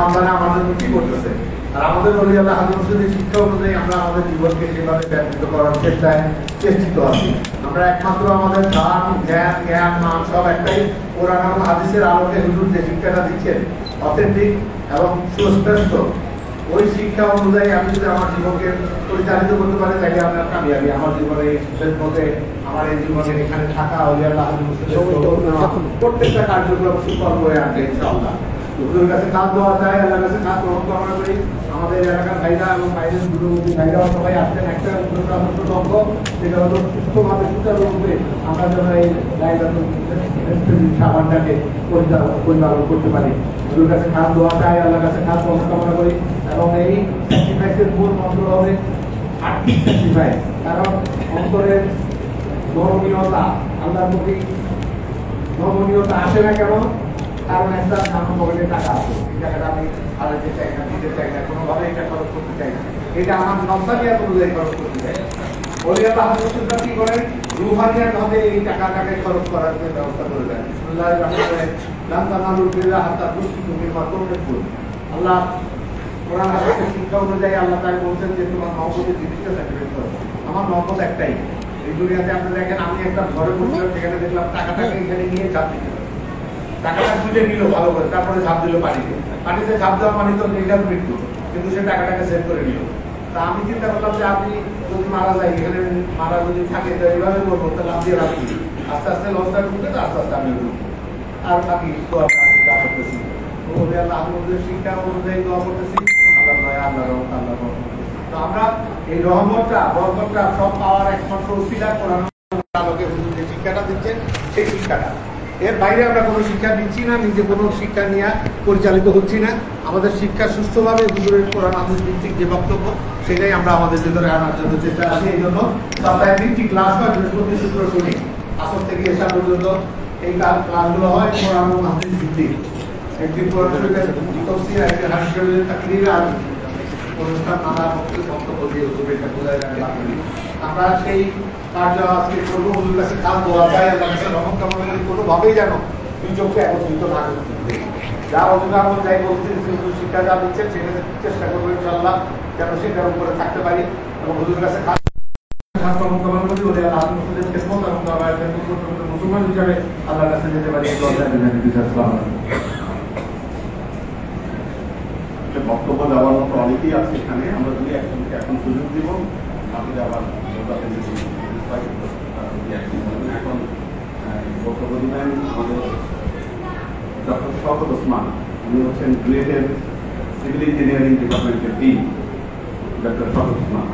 বান্দারা আমার জন্য কি করতেছে। আর আমাদের ওলি আল্লাহ হাজর হোসেনের শিক্ষা অনুযায়ী আমরা আমাদের জীবনকে সেভাবে ব্যতীত করার চেষ্টিত আছি। আমরা একমাত্র আমাদের ধান জ্ঞান মান সব একটাই কোরআন এবং হাদিসের আলোকে হুজুর যে শিক্ষাটা দিচ্ছেন অথেন্টিক এবং সুস্পষ্ট, ওই শিক্ষা অনুযায়ী আমি যদি আমার জীবনকে পরিচালিত করতে পারি তাহলে আপনার কামিয়াবি। আমার জীবনে মতে আমার এই জীবনে এখানে থাকা ওলি আল্লাহ হাজর হোসেনের প্রত্যেকটা কার্যক্রম সুফল বয়ে আনবে ইনশাআল্লাহ। হুজুরের কাছে কাজ দেওয়া যায়, আল্লাহর কাছে কাজ গ্রহণ কামনা করি। আমাদের এলাকার ভাইরা এবং বাইরের দূরবর্তী ভাইরাও সবাই আসছেন একটা আদর্শ লক্ষ্য, যেটা হলো সুস্থভাবে সুচারুরূপে আমরা যেন এই সাবানটাকে পরিচালন করতে পারি। হুজুরের কাছে কাজ দেওয়া যায়, আল্লাহর কাছে কাজ গ্রহণ কামনা করি। এবং এই স্যাক্রিফাইসের মূল মন্ত্র হবে আর্থিক স্যাক্রিফাইস, কারণ অন্তরের ধর্মীয়তা, আল্লাহর প্রতি ধর্মীয়তা আসে না কেন? কারণ একটা আমার পকেটে টাকা আছে, এই টাকাটা আমি হারাতে চাই না, দিতে চাই না, কোনোভাবে এটা খরচ করতে চাই না, এটা আমার নফসানিয়াত অনুযায়ী খরচ করতে চাই। ওলি আল্লাহ হাজরতুল্লাহ কি করেন? রুহানিয়াত ভাবে এই টাকাটাকে খরচ করার ব্যবস্থা করে দেন। বিসমিল্লাহির রহমানির রহিম, লান তানালুল বিররা হাত্তা তুনফিকু মিম্মা তুহিব্বুন। আল্লাহ কোরআন হাদিসের শিক্ষা অনুযায়ী আল্লাহ তাআলা বলছেন যে তোমার মহব্বতের জিনিসটা স্যাক্রিফাইস করো। আমার মহব্বত একটাই, এই দুনিয়াতে আপনি দেখেন আমি একটা ঘরে বসছিলাম, সেখানে দেখলাম টাকাটাকে এখানে নিয়ে ঝাঁপ দিতে, টাকাটা খুঁজে নিল ভালো করে, তারপরে ঝাঁপ দিল পানিতে। পানিতে ঝাঁপ দেওয়া মানে তো নির্ঘাত মৃত্যু, কিন্তু সে টাকাটাকে সেভ করে নিল। তা আমি চিন্তা করলাম যে আপনি যদি মারা যায়, এখানে মারা যদি থাকে তো এইভাবে করবো, তাহলে আমি রাখি আস্তে আস্তে লসটা ঢুকবে, তো আস্তে আস্তে আমি ঢুকবো আর বাকি দোয়া করতেছি। আল্লাহ আমাদের শিক্ষা অনুযায়ী দোয়া করতেছি, আল্লাহ দয়া, আল্লাহ রহমত, আল্লাহ রহমত। তো আমরা এই রহমতটা বরকতটা সব পাওয়ার একমাত্র উসিলা কোরআন আলোকে হুজুর যে শিক্ষাটা দিচ্ছেন সেই শিক্ষাটা। এর বাইরে আমরা কোনো শিক্ষা দিচ্ছি না, নিজে কোনো শিক্ষা নিয়ে পরিচালিত হচ্ছি না। আমাদের শিক্ষা সুস্থভাবে হুজুরের কোরআন হাদিস ভিত্তিক যে বক্তব্য সেটাই আমরা আমাদের ভিতরে আনার জন্য চেষ্টা আছি। এই জন্য সপ্তাহে 3টি ক্লাস হয়, বৃহস্পতি শুক্র শনি, আসর থেকে এসা পর্যন্ত এই ক্লাসগুলো হয় কোরআন এবং হাদিস ভিত্তিক। একটি কোরআন শরীফের তাফসীর, একটি হাদিস শরীফের তাকরীর, আর অনুষ্ঠান নানা বক্তব্য দিয়ে হুজুর এটা বোঝায় রাখেন। আমরা সেই কার্য আজকে করবো। হুজুর কাছে কাজ দেওয়া যায়, আল্লাহর কাছে রহমত কামনা করি, কোনোভাবেই যেন দুই চোখকে একত্রিত না করতে। যা অধিকার যাই বলছেন শিক্ষা যা দিচ্ছেন সেটা চেষ্টা করবো ইনশাআল্লাহ যেন সেটার উপরে থাকতে পারি এবং হুজুর কাছে মুসলমান হিসাবে আল্লাহর কাছে যেতে পারি। বক্তব্য দেওয়ার মতো অনেকেই আছে এখানে, আমরা যদি একজনকে এখন সুযোগ দিব, বাকিরা আবার এখন বক্তব্য দিবেন আমাদের ডক্টর শওকত ওসমান। উনি হচ্ছেন গ্রেডের সিভিল ইঞ্জিনিয়ারিং ডিপার্টমেন্টের dean doctor Shawkat Osman.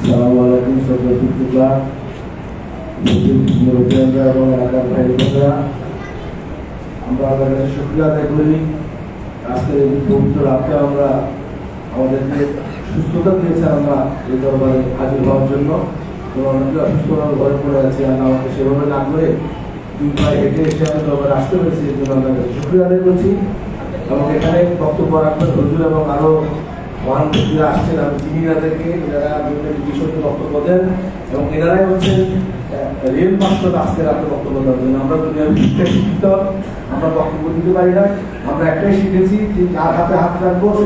Assalamualaikum warahmatullahi wabarakatuh. আমরা আল্লাহর শুকরিয়া আদায় করি, আজকে এই পবিত্র রাতে আমরা আমাদেরকে সুস্থতা দিয়েছেন আমরা এই দরবারে হাজির হওয়ার জন্য। এবং অনেকে অসুস্থভাবে ঘরে পড়ে আছে, আল্লাহ আমাকে সেভাবে না করে 2 পায়ে হেঁটে এসে আমি দরবারে আসতে পেরেছি, এই জন্য আল্লাহর কাছে শুকরিয়া আদায় করছি। এবং এখানে বক্তব্য রাখবেন হুজুর এবং আরো মহান ব্যক্তিরা আসছেন, আমি চিনি এনাদেরকে, এনারা বিভিন্ন বিষয়ে বক্তব্য দেন এবং এনারাই হচ্ছেন রিয়েল মাস্টার আজকে রাতে বক্তব্য দেওয়ার জন্য। আমরা দুনিয়ার শিক্ষা শিক্ষিত, আমরা বক্তব্য দিতে পারি না, আমরা একটাই শিখেছি যে যার হাতে হাত রাখবো সে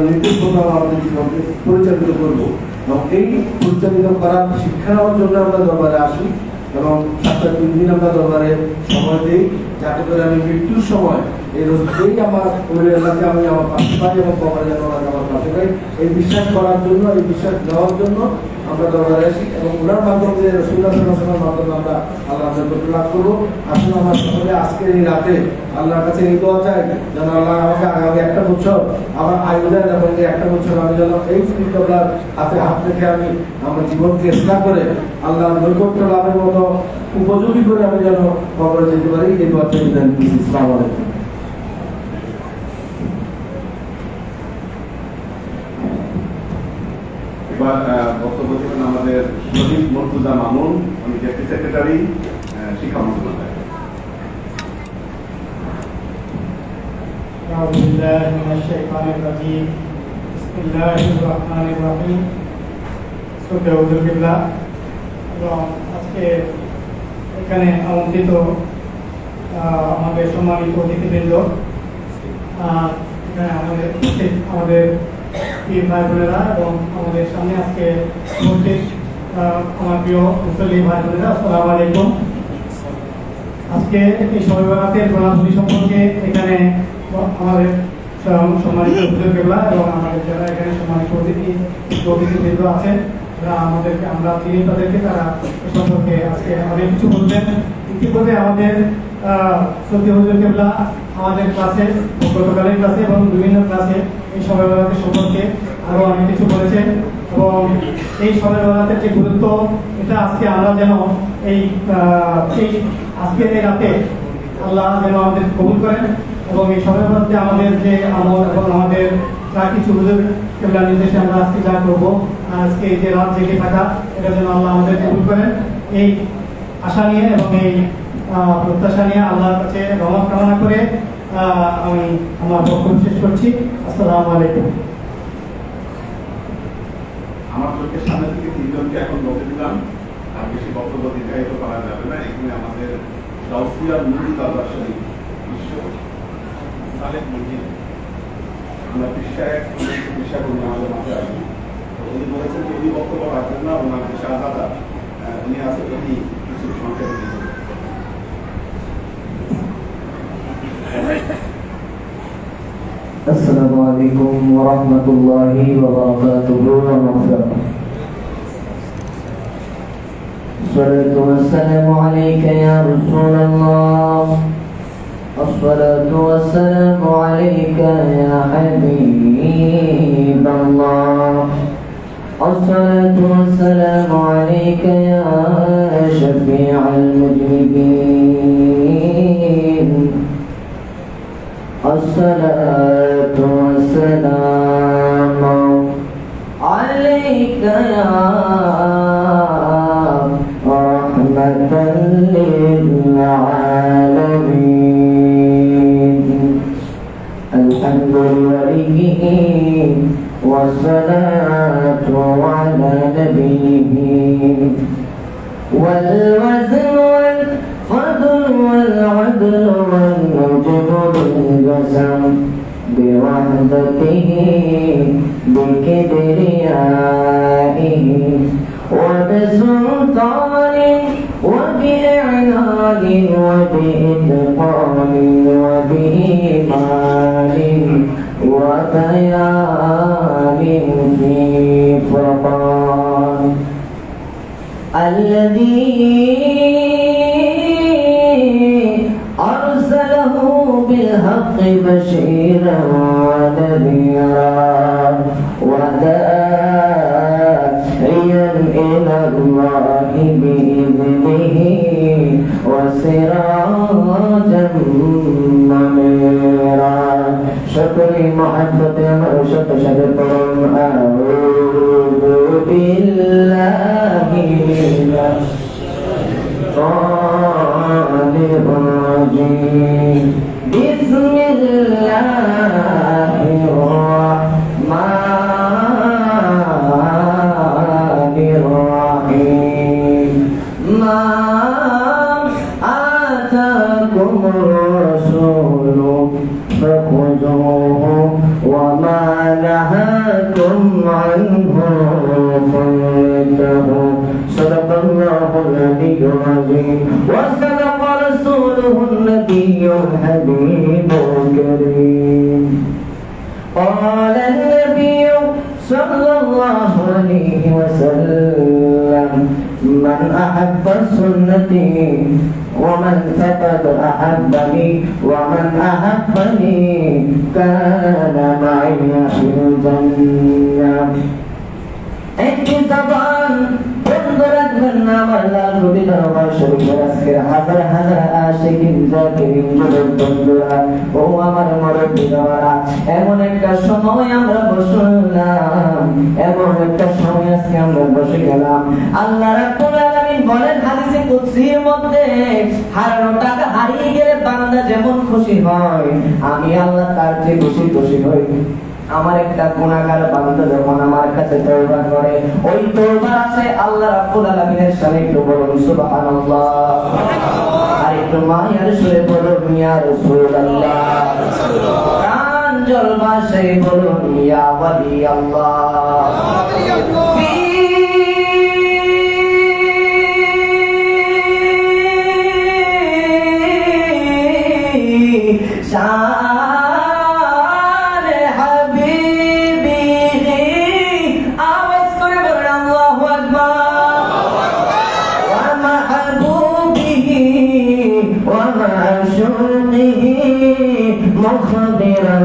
নির্দেশ করবো, আমাদের জীবনকে পরিচালিত করবো। এবং এই পরিচালিত করার শিক্ষা নেওয়ার জন্য আমরা দরবারে আসি এবং সপ্তাহে 3 দিন আমরা দরবারে সময় দিই, যাতে করে আমি মৃত্যুর সময় এই রোজকেই আমার পরিবারকে আমি আমার পাশে পাই এবং কবরে যেন আমার পাশে পাই, এই বিশ্বাস করার জন্য, এই বিশ্বাস দেওয়ার জন্য আমরা দরবারে আসি এবং ওনার মাধ্যমে রাসূলুল্লাহ সাল্লাল্লাহু আলাইহি ওয়াসাল্লামের মাধ্যমে আমরা আল্লাহর রহমত লাভ করবো। আসলে আমার সকলে আজকের এই রাতে আল্লাহর কাছে এই দোয়া চাই যেন আল্লাহ আমাকে আগামী 1টা বছর আমার আয়ু দেন এবং এই 1টা বছর আমি যেন এই ফিরিকার হাতে হাত রেখে আমি আমার জীবনকে ইসলাম করে আল্লাহর নৈকট্য লাভের মতো উপযোগী করে আমি যেন কবরে যেতে পারি। এই দোয়া চাই। আসসালামু আলাইকুম। এবার বক্তব্য দিবেন আমাদের শহীদ মুর্তজা মামুন, উনি ডেপুটি সেক্রেটারি শিক্ষা মন্ত্রণালয়। أعوذ بالله من الشيطان الرجيم بسم الله الرحمن الرحيم শ্রদ্ধেয় হুজুর কিবলা এবং আজকে এখানে আমন্ত্রিত আমাদের সম্মানিত অতিথিবৃন্দ, এখানে আমাদের পীর ভাই বোনেরা এবং আমাদের সামনে আজকে উপস্থিত আমার প্রিয় মুসলিম ভাই বোনেরা, আসসালামু আলাইকুম। আজকে এই শবে বরাতের প্রণালী সম্পর্কে এখানে আমাদের সম্মানিত হুজুর কিবলা এবং আমাদের যারা এখানে সম্মানিত অতিথিবৃন্দ আছেন, আমরা চিনি তাদেরকে, তারা এ সম্পর্কে আজকে অনেক কিছু বলবেন। ইতিপূর্বে আমাদের শ্রদ্ধেয় হুজুর কিবলা আমাদের ক্লাসে, গতকালের ক্লাসে এবং বিভিন্ন ক্লাসে এই শবে বরাতের সম্পর্কে আরো অনেক কিছু বলেছেন এবং এই শবে বরাতের যে গুরুত্ব, এটা আজকে আমরা যেন এই আজকের এই রাতে আল্লাহ যেন আমাদের কবুল করেন এবং এই শবে বরাতে আমাদের যে আমল এবং আমাদের যা কিছু হুজুর কিবলার নির্দেশে আমরা আজকে যা করবো, আজকে এই যে রাত জেগে থাকা, এটা যেন আল্লাহ আমাদের কবুল করেন, এই আশা নিয়ে এবং এই প্রত্যাশা নিয়ে আল্লাহর কাছে রহমত কামনা করে আমি আমার বক্তব্য শেষ করছি। আসসালামু আলাইকুম। আমার চোখের সামনে থেকে তিনজনকে এখন বলে দিলাম, আর বেশি বক্তব্য দীর্ঘায়িত করা যাবে না। এখানে আমাদের গাউসিয়া নুরুল দরবার শরীফ বিশ্ব সালেক মসজিদ, আমরা পেশা করি আমাদের মাঝে আসি। উনি বলেছেন যে উনি বক্তব্য রাখবেন না, ওনার পেশা আলাদা, উনি আছে উনি কিছু সংক্ষেপে দিয়েছেন। السلام عليكم ورحمة الله وبركاته ومغفرة. الصلاة والسلام عليك يا رسول الله، الصلاة والسلام عليك يا حبيب الله، الصلاة والسلام عليك يا شفيع المذنبين، الصلاة والسلام عليك يا رحمة للعالمين، الحمد لله والصلاة على نبيه، والوزن والفضل والعدل والنجم بالجسم بوحدته بكبريائه وبسلطان وبإعلان وبإتقان وبإيمان وبيان في فرقان، الذي أرسله بالحق بشيرا ونذيرا وداعيا إلى الله بإذنه وسراجا منيرا. شكري محبة مرشد شكرا أعوذ بالله من الشيطان الرجيم. بسم الله الرحمن الرحيم. ما آتاكم الرسول فخذوه وما نهاكم عنه فانتهوا. صدق الله العلي العظيم وصدق رسوله النبي الحبيب الكريم. قال النبي صلى الله عليه وسلم: من أحب سنتي ومن فقد أحبني ومن أحبني كان معي في الجنة. একটি জবান বন্ধ রাখবেন না আমার লাল নবী দরবার শরীফের আজকের হাজার হাজার আশিকিন জাকিরিন যুবক বন্ধুরা ও আমার মুরব্বি বাবারা, এমন একটা সময় আমরা বসলাম, এমন একটা সময় আজকে আমরা বসে গেলাম। আল্লাহ রাব্বুল আলামিন বলেন হাদিসে কুদসির মধ্যে হারানো টাকা হারিয়ে গেলে বান্দা যেমন খুশি হয়, আমি আল্লাহ তার চেয়ে বেশি খুশি হই। আমার একটা গুনাহগার বান্দা যখন আমার কাছে তওবা করে, ওই তওবার আছে আল্লাহ রাব্বুল আলামিনের সামনে একটু বলুন সুবহানাল্লাহ, আর একটু মায়ার সুরে বলুন ইয়া রাসূলুল্লাহ, প্রাণ জলবাসে বলুন ইয়া ওয়ালি আল্লাহ। مخبرا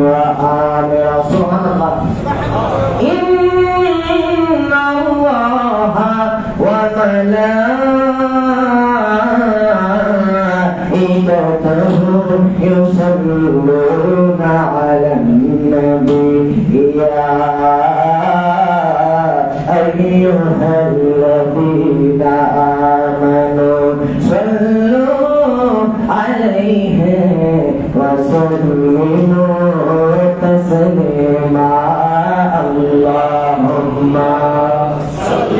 وآمرا سبحان الله إن الله وملائكته يصلون على النبي يا أيها الذين آمنوا صلوا عليه وسلموا تسليما اللهم صل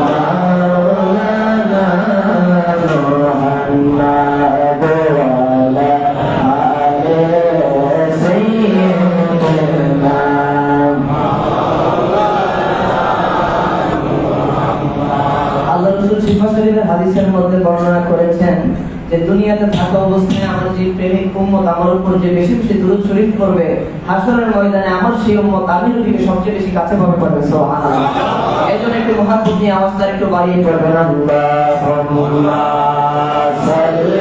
على مولانا محمد وعلى آل سيدنا আল্লাহ রাসূল শিফা শরীফের হাদিসের মধ্যে বর্ণনা করেছেন যে দুনিয়াতে থাকা অবস্থায় আমার যে প্রেমিক উম্মত আমার উপর যে বেশি বেশি দুরূদ শরীফ করবে, হাসরের ময়দানে আমার সেই উম্মত আমি নবীকে সবচেয়ে বেশি কাছে পাবে পড়বে সুবহানাল্লাহ। এজন্য একটু মহাব্বত নিয়ে আওয়াজটা একটু বাড়িয়ে পড়বেন আল্লাহুম্মা সাল্লি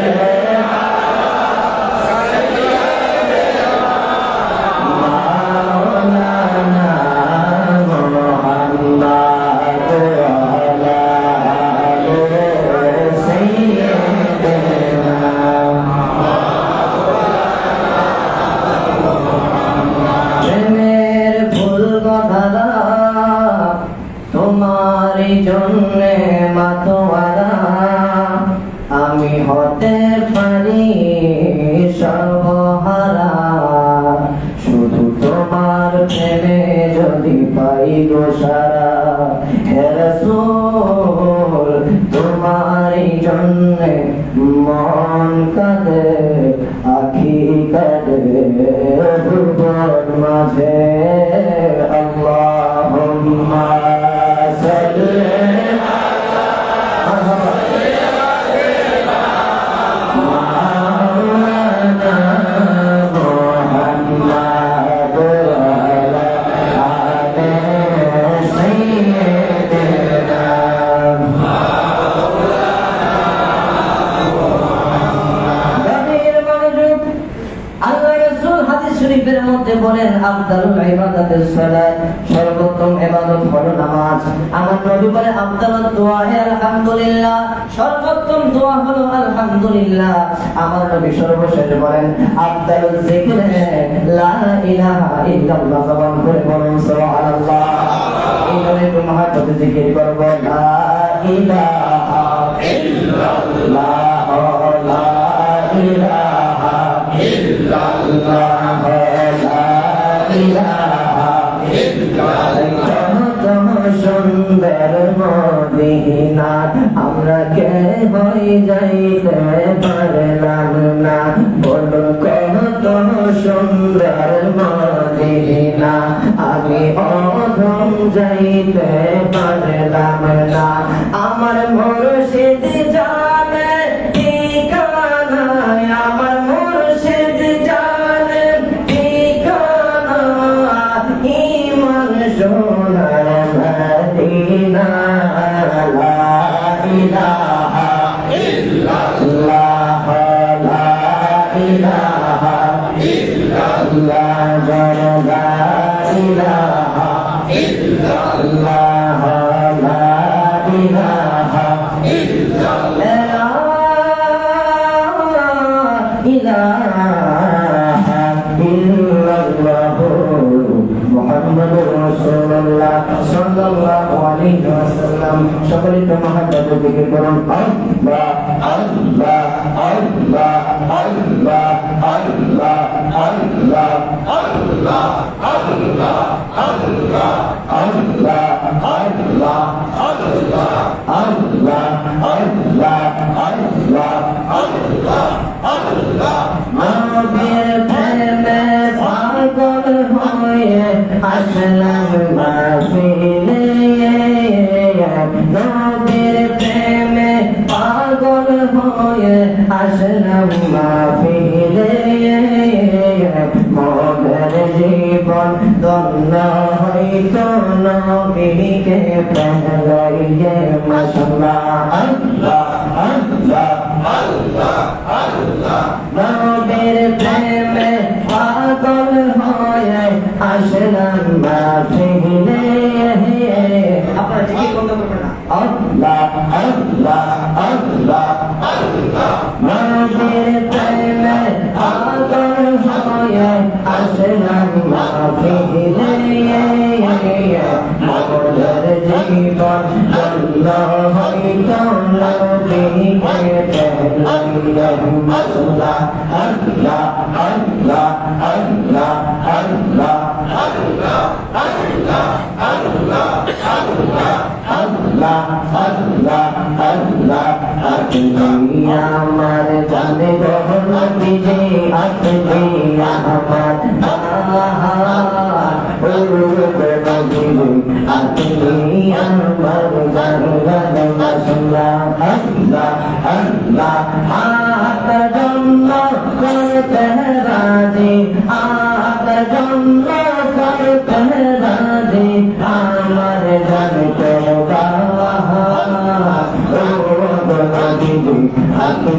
জন্যে মাতোয়ারা আমি হতে পারি সর্বহারা, শুধু তোমার প্রেমে যদি পাই গো সারা। হে রাসূল তোমার জন্যে মন কাঁদে আখি কাঁদে ভুবন মাঝে। আল্লাহুম্মা বলেন আফদালুল ইবাদাতিস সালাত, সর্বোত্তম ইবাদত হলো নামাজ। আমার নবী বলে আফদালুদ দুআ আলহামদুলিল্লাহ, সর্বোত্তম দোয়া হলো আলহামদুলিল্লাহ। আমার নবী সর্বশেষ বলেন আফদালুজ যিকর লা ইলাহা ইল্লাল্লাহ, জবান করে বলুন সুবহানাল্লাহ। এই জন্য একটু মহাপতি জিকির করব লা ইলাহা ইল্লাল্লাহ, লা ইলাহা ইল্লাল্লাহ, সুন্দর মদিনা আমরা কে হয়ে যাইতে পারলাম না, বলো কত সুন্দর মদিনা আমি অধম যাইতে পারলাম না। আমার মুর্শিদ জানে ঠিকানা, আমার মুর্শিদ জানে ঠিকানা, ঈমান সোনার মদিনা। লা ইলাহা ইল্লাল্লাহ, লা ইলাহা ইল্লাল্লাহ, লা ইলাহা ইল্লাল্লাহ, লা ইলাহা ইল্লাল্লাহ, মুহাম্মাদুর রাসূলুল্লাহ। সাল্লাল্লাহু আলাইহি ওয়াসাল্লাম। সকলে তো মহব্বতে জিকির করুন আল্লাহ আল্লাহ আল্লাহ আল্লাহ আল্লাহ আল্লাহ আল্লাহ আল্লাহ আল্লাহ আল্লাহ আল্লাহ আল্লাহ আল্লাহ আল্লাহ আল্লাহ আল্লাহ আল্লাহ নবীর প্রেমে পাগল হয়ে আসলাম মাহফিলে নবীর প্রেমে পাগল হয়ে আসলাম মাহফিলে মনের জীবন ধন্য হইত নবীকে পেলাইয়ে মাশাআল্লাহ আল্লাহ আল্লাহ আল্লাহ আল্লাহ নবীর প্রেমে পাগল হয়ে আসলাম মাহফিলে আপনারা জিকির বন্ধ করবেন না আল্লাহ আল্লাহ আল্লাহ আল্লাহ নবীর প্রেমে পাগল হয়ে আসলাম মাহফিলে মনের জীবন ধন্য হইত নবীকে পেলাইয়ে মাশাআল্লাহ আল্লাহ আল্লাহ আল্লাহ আল্লাহ আল্লাহ আল্লাহ আল্লাহ আল্লাহ আল্লাহ আল্লাহ আল্লাহ আপনি আমার জানে নবীজি আপনি আমার আপনি আমার জানে মাশাআল্লাহ আল্লাহ আল্লাহ আপনার জন্য করতে রাজি আপনার জন্য করতে রাজি আমার জানে আপনি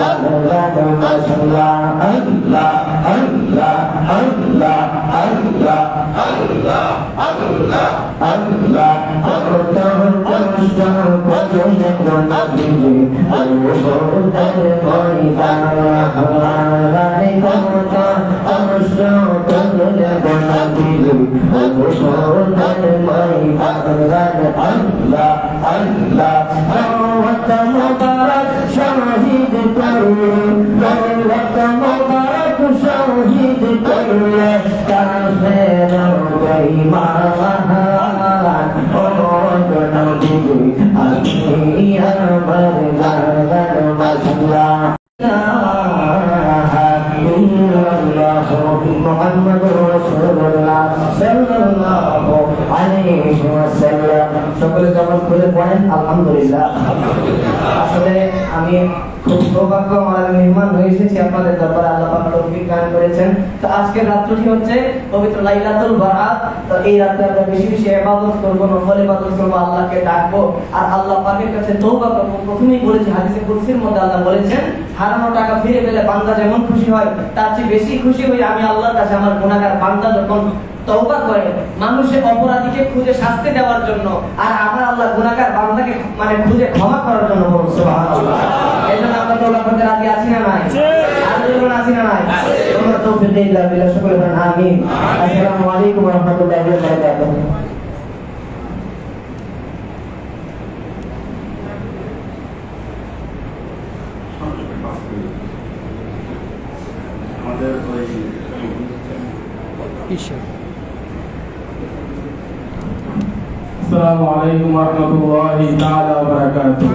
আমার জানে মাশাআল্লাহ আল্লাহ আল্লাহ আল্লাহ আল্লাহ আল্লাহ আল্লাহ আল্লাহ কত কষ্ট করলে নবীজি ওদের ময়দানে কত কষ্ট করলে নবীজি ওদের ময়দানে আল্লাহ আল্লাহ কত মুবারক শহীদ করলে কত মুবারক শহীদ করলে কাফের বেঈমান ও নবীজি আপনি আমার জানের মাশাআল্লাহ মুহাম্মাদুর রাসূলুল্লাহ সাল্লাল্লাহু আলাইহি ওয়াসাল্লাম। সকলে জবান খুলে পড়েন আলহামদুলিল্লাহ। আসলে আমি খুব সৌভাগ্যবান মেহমান হয়ে এসেছি আপনাদের দরবারে, আল্লাহ পাক তৌফিক দান করেছেন। তো আজকের রাত্রিটি হচ্ছে পবিত্র লাইলাতুল বারাত। তো এই রাতে আমরা বেশি বেশি ইবাদত করব, নফল ইবাদত করব, আল্লাহকে ডাকবো আর আল্লাহ পাকের কাছে তওবা করব। প্রথমেই বলেছি হাদিসে কুদসির মধ্যে আল্লাহ বলেছেন হারানো টাকা ফিরে পেলে বান্দা যেমন খুশি হয় তার চেয়ে বেশি খুশি হই আমি আল্লাহর কাছে আমার গুনাহগার বান্দা যখন তওবা করে মানুষের অপরাধীকে খুঁজে শাস্তি দেওয়ার জন্য আর আমার আল্লাহ গুনাহগার বান্দাকে মানে খুঁজে ক্ষমা করার জন্য। সুবহানাল্লাহ। এজন্য আমরা তওবা করতে রাজি আছি না নাই? আল্লাহ আছি না নাই? তোমরা তৌফিক দেই আল্লাহ বিলা সকলে বলেন আমিন। আসসালামু আলাইকুম ওয়া রাহমাতুল্লাহি ওয়া বারাকাতুহু। আমাদের ওই আসসালামু আলাইকুম ওয়া রাহমাতুল্লাহি তাআলা ওয়া বারাকাতুহু।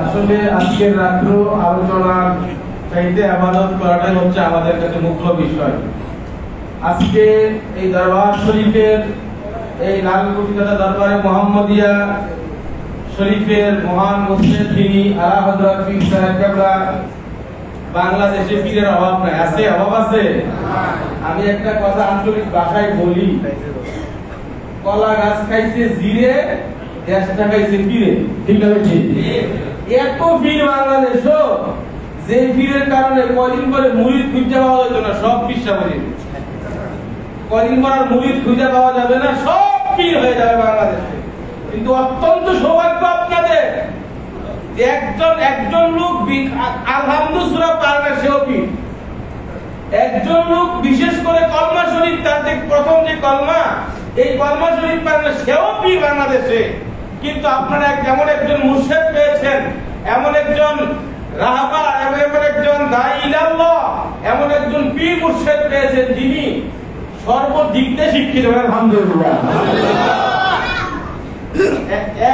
আসলে আজকের রাত্র আলোচনার চাইতে ইবাদত করাটাই হচ্ছে আমাদের কাছে মুখ্য বিষয়। আজকে এই দরবার শরীফের এই লালকুটিকাটা দরবারে মুহাম্মদিয়া শরীফের মহান মুফতি যিনি আলা হযরত পীর সাহেব কেবলা বাংলাদেশে পীরের অভাব নাই, আছে? অভাব আছে? আমি একটা কথা আঞ্চলিক ভাষায় বলি, কলা গাছ খাইছে জিরে, দেশটা খাইছে পীরে। ঠিক না? ঠিক। এত পীর বাংলাদেশ যে পীরের কারণে কদিন করে মুরিদ খুঁজে পাওয়া যেত না, সব পিসা পড়ে। কদিন পর মুরিদ খুঁজে পাওয়া যাবে না, সব পীর হয়ে যাবে বাংলাদেশে। কিন্তু অত্যন্ত সৌভাগ্য আপনাদের যে একজন লোক আলহামদুলিল্লাহ সূরা পারে না, সেও পীর। একজন লোক বিশেষ করে কলমা শরীফ, তার যে প্রথম যে কলমা, এই কলমা শরীফ পারেন সেও পীর বাংলাদেশে, কিন্তু আপনারা যেমন একজন মুর্শিদ পেয়েছেন, এমন একজন রাহবার, এমন একজন দাঈ ইলাল্লাহ, এমন একজন পীর মুর্শিদ পেয়েছেন যিনি সর্বদিক দিয়ে শিক্ষিত। আলহামদুলিল্লাহ।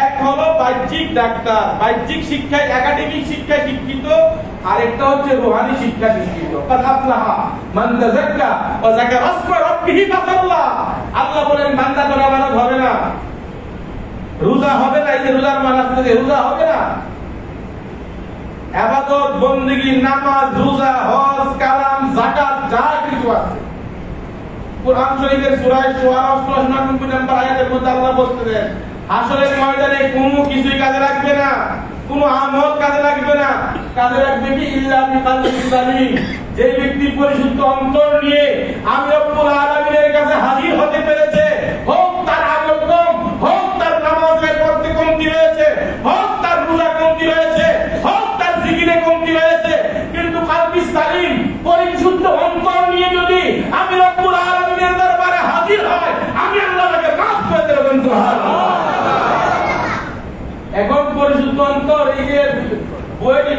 এক হলো বাহ্যিক ডাক্তার, বাহ্যিক শিক্ষায় একাডেমিক শিক্ষায় শিক্ষিত, আরেকটা হচ্ছে রূহানি শিক্ষা শিক্ষিত। মান তাযাক্কা ওয়া যাকারা ইসমা রাব্বিহি ফাসাল্লা। আল্লাহ বলেন বান্দা তোর আমানত হবে না, রোজা হবে না, এই যে রোজার মানাত থেকে রোজা হবে না, ইবাদত বندگی নামাজ রোজা হজ কালাম যাকাত যা কিছু আছে কুরআন শরীফের সূরা শুআরা 88 নম্বর আয়াতের মধ্যে আল্লাহ বলতেছেন হাসরের ময়দানে কোনো কিছুই কাজে লাগবে না, কোনো আমল কাজে লাগবে না, কাজে লাগবে কি ইল্লা বিকালবিন সালিম, যে ব্যক্তি পরিশুদ্ধ অন্তর নিয়ে আমি রব্বুল আলামিনের কাছে হাজির হতে পেরেছে, হোক তার আমল কম, হোক তার নামাজের মধ্যে কমতি রয়েছে, হোক তার রোজা কমতি রয়েছে, হোক তার জিকিরে কমতি রয়েছে, কিন্তু কলবি সালিম পরিশুদ্ধ অন্তর নিয়ে যদি আমি রব্বুল আলামিনের দরবারে হাজির হয়, আমি আল্লাহ তাকে মাফ করে দেব। সুবহানাল্লাহ। এখন পরিশুদ্ধ অন্তর, এই যে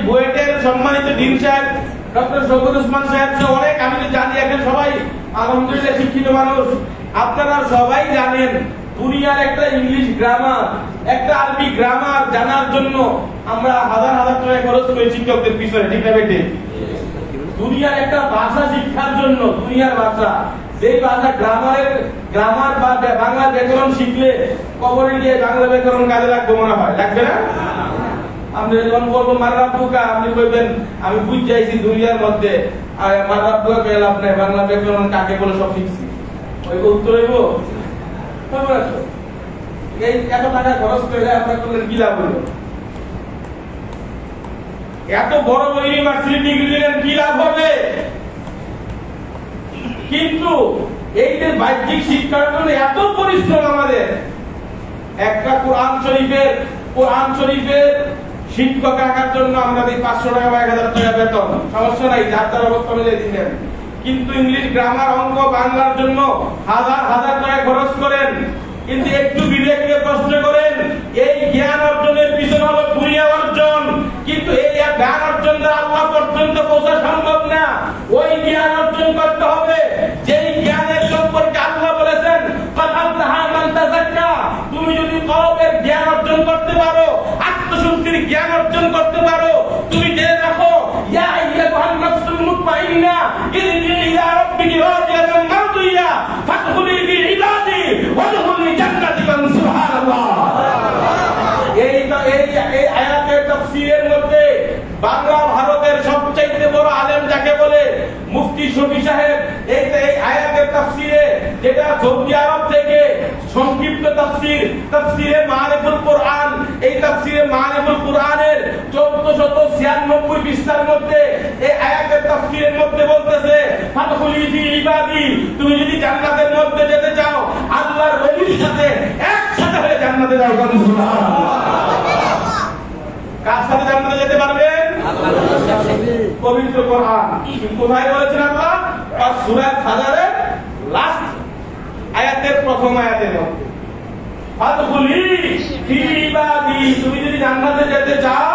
বুয়েটের সম্মানিত ডিন সাহেব ডক্টর শওকত ওসমান সাহেব অনেক, আমি তো জানি এখন সবাই আলহামদুলিল্লাহ শিক্ষিত মানুষ, আপনারা সবাই জানেন দুনিয়ার একটা ইংলিশ গ্রামার, একটা আরবি গ্রামার জানার জন্য আমরা হাজার হাজার টাকা খরচ করি শিক্ষকদের পিছনে, ঠিক না বেটে? দুনিয়ার একটা ভাষা শিক্ষার জন্য, দুনিয়ার ভাষা, যেই ভাষা গ্রামার বা বাংলা ব্যাকরণ শিখলে কবরে গিয়ে বাংলা ব্যাকরণ কাজে লাগবে মনে হয়, লাগবে না? আপনি যখন বলবো মাররাব্বুকা, আপনি বলবেন আমি বুঝ যাইছি দুনিয়ার মধ্যে মাররাব্বুকা পেয়ে লাভ নাই, বাংলা ব্যাকরণ কাকে বলে সব শিখছি, ওই উত্তর হইব এই এত টাকা খরচ করে আপনার করলেন কি লাভ হইল? এত বড় বড় ইউনিভার্সিটি ডিগ্রি দিলেন কি লাভ হবে? কিন্তু এই যে বাহ্যিক শিক্ষার জন্য এত পরিশ্রম আমাদের, একটা কোরআন শরীফের শিক্ষক রাখার জন্য আমরা দিই 500 টাকা বা 1000 টাকা বেতন, সমস্যা নাই, যার যার অবস্থা মিলিয়ে দিলেন। কিন্তু ইংলিশ গ্রামার অঙ্ক বাংলার জন্য হাজার হাজার টাকা খরচ করেন, কিন্তু একটু বিবেক দিয়ে প্রশ্ন করেন, এই জ্ঞান অর্জনের পিছনে হলো দুনিয়া অর্জন, কিন্তু এই জ্ঞান অর্জন দ্বারা আল্লাহ পর্যন্ত পৌঁছা সম্ভব না। ওই জ্ঞান অর্জন করতে হবে যেই জ্ঞানের সম্পর্কে আল্লাহ বলেছেন মান তাযাক্কা। তুমি যদি কওমের জ্ঞান অর্জন করতে পারো, আত্মশুদ্ধির জ্ঞান অর্জন করতে পারো, তুমি জেনে রাখো ইয়া আইয়ুহান নাফসুল মুতমাইন্না ইরজি'i ইলা রাব্বিকি রাদিয়াতান মারদিয়া ফাদখুলি ফি ইবাদি ওয়াদখুলি জান্নাতি। সুবহানাল্লাহ। এই আয়াতের তাফসীরের মধ্যে বাংলা ভারতের সবচেয়ে বড় আলেম যাকে বলে মুফতি শফি সাহেব, এই আয়াতের তাফসীরে, যেটা সৌদি আরব থেকে সংক্ষিপ্ত তাফসীরে মারিফুল কোরআন, এই তাফসীরে মারিফুল কোরআনের 1496 পৃষ্ঠার মধ্যে এই আয়াতের তাফসীরের মধ্যে বলতেছে ফাদখুলি ফি ইবাদি, তুমি যদি জান্নাতের মধ্যে যেতে চাও আল্লাহর ওলির সাথে একসাথে হয়ে জান্নাতে যাও। সুবহানাল্লাহ। কার সাথে জান্নাতে যেতে পারবেন? আল্লাহর সাথে। পবিত্র কোরআন কোথায় বলেছেন আল্লাহ? সূরা ফাজরের লাস্ট আয়াতের প্রথম আয়াতের মধ্যে ফাদখুলি ফি ইবাদি, তুমি যদি জান্নাতে যেতে চাও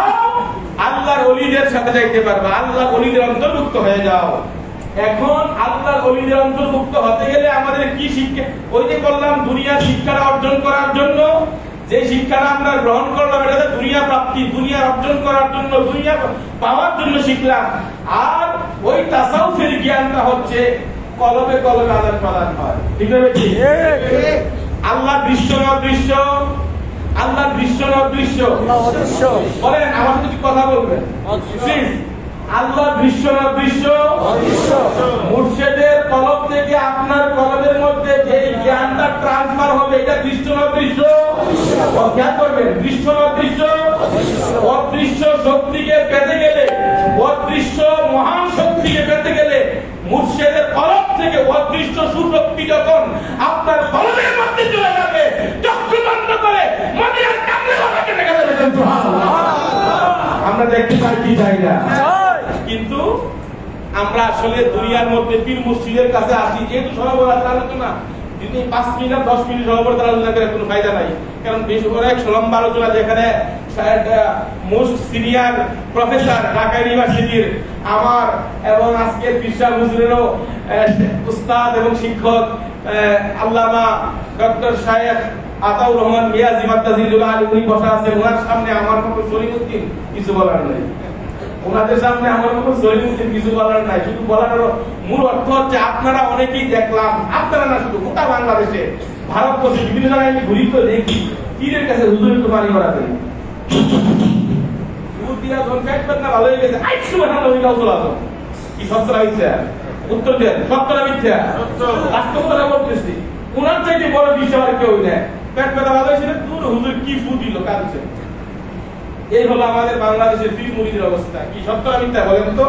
আল্লাহর ওলিদের সাথে যাইতে পারবে, আল্লাহর ওলিদের অন্তর্ভুক্ত হয়ে যাও। এখন আল্লাহর ওলিদের অন্তর্ভুক্ত হতে গেলে আমাদের কি শিক্ষা? ওই যে বললাম দুনিয়ার শিক্ষাটা অর্জন করার জন্য, যে শিক্ষাটা আমরা গ্রহণ করলাম এটা দুনিয়া প্রাপ্তি, দুনিয়া অর্জন করার জন্য, দুনিয়া পাওয়ার জন্য শিখলাম। আর ওই তাসাউফের জ্ঞানটা হচ্ছে কলবে কলবে আদান প্রদান হয়, ঠিক আছে? আল্লাহর দৃশ্য না অদৃশ্য? আল্লাহর দৃশ্য না অদৃশ্য? বলেন, আমার কিছু কথা বলবেন প্লিজ। আল্লাহর দৃশ্য না অদৃশ্য? মুর্শিদের কলব থেকে আপনার কলবের মধ্যে যে জ্ঞানটা ট্রান্সফার হবে এটা দৃশ্য না অদৃশ্য? খেয়াল করবেন, দৃশ্য না অদৃশ্য? অদৃশ্য শক্তিকে পেতে গেলে, অদৃশ্য মহান শক্তিকে পেতে গেলে মুর্শিদের কলব থেকে অদৃশ্য সুশক্তি যখন আপনার কলবের মধ্যে চলে যাবে, চক্ষু বন্ধ করে মদিনার কামলে বাবাকে দেখা যাবে। সুবহানাল্লাহ। আমরা দেখতে পাই কি চাই না, কিন্তু আমরা আসলে দুনিয়ার মধ্যে পীর মুর্শিদের কাছে আসি, যেহেতু সর্বরাত আলোচনা যদি 5 মিনিট 10 মিনিট সভাপতি আলোচনা করে কোনো ফায়দা নাই, কারণ বেশি করে এক লম্বা আলোচনা যেখানে মোস্ট সিনিয়র প্রফেসর ঢাকা ইউনিভার্সিটির আমার এবং আজকের বিশ্বাস হুজুরেরও উস্তাদ এবং শিক্ষক আল্লামা ডক্টর শায়েখ আতাউর রহমান মিয়াজি মাদ্দাজিলুল আলী উনি বসা আছেন, ওনার সামনে আমার মতো সলিমউদ্দিন কিছু বলার নাই, ওনাদের সামনে আমার মতো সলিমউদ্দিন কিছু বলার নাই। শুধু বলার মূল অর্থ হচ্ছে আপনারা অনেকেই দেখলাম, আপনারা না শুধু গোটা বাংলাদেশে ভারতবর্ষে বিভিন্ন জায়গায় আমি ঘুরি তো দেখি পীরের কাছে হুজুর একটু পানি করাতে ভালো হয়ে গেছে কি সত্যরা মিথ্যা, উত্তর দেন সত্যরা মিথ্যা, বাস্তবতা বলতেছি। ওনার চাইতে বড় বিষয় আর কেউ নেই, পেট ব্যথা ভালো হয়েছিল দূর হুজুর কি ফু দিল কাঁদছে। এই হলো আমাদের বাংলাদেশের পীর মুরিদের অবস্থা। কি সত্যরা মিথ্যা বলেন তো?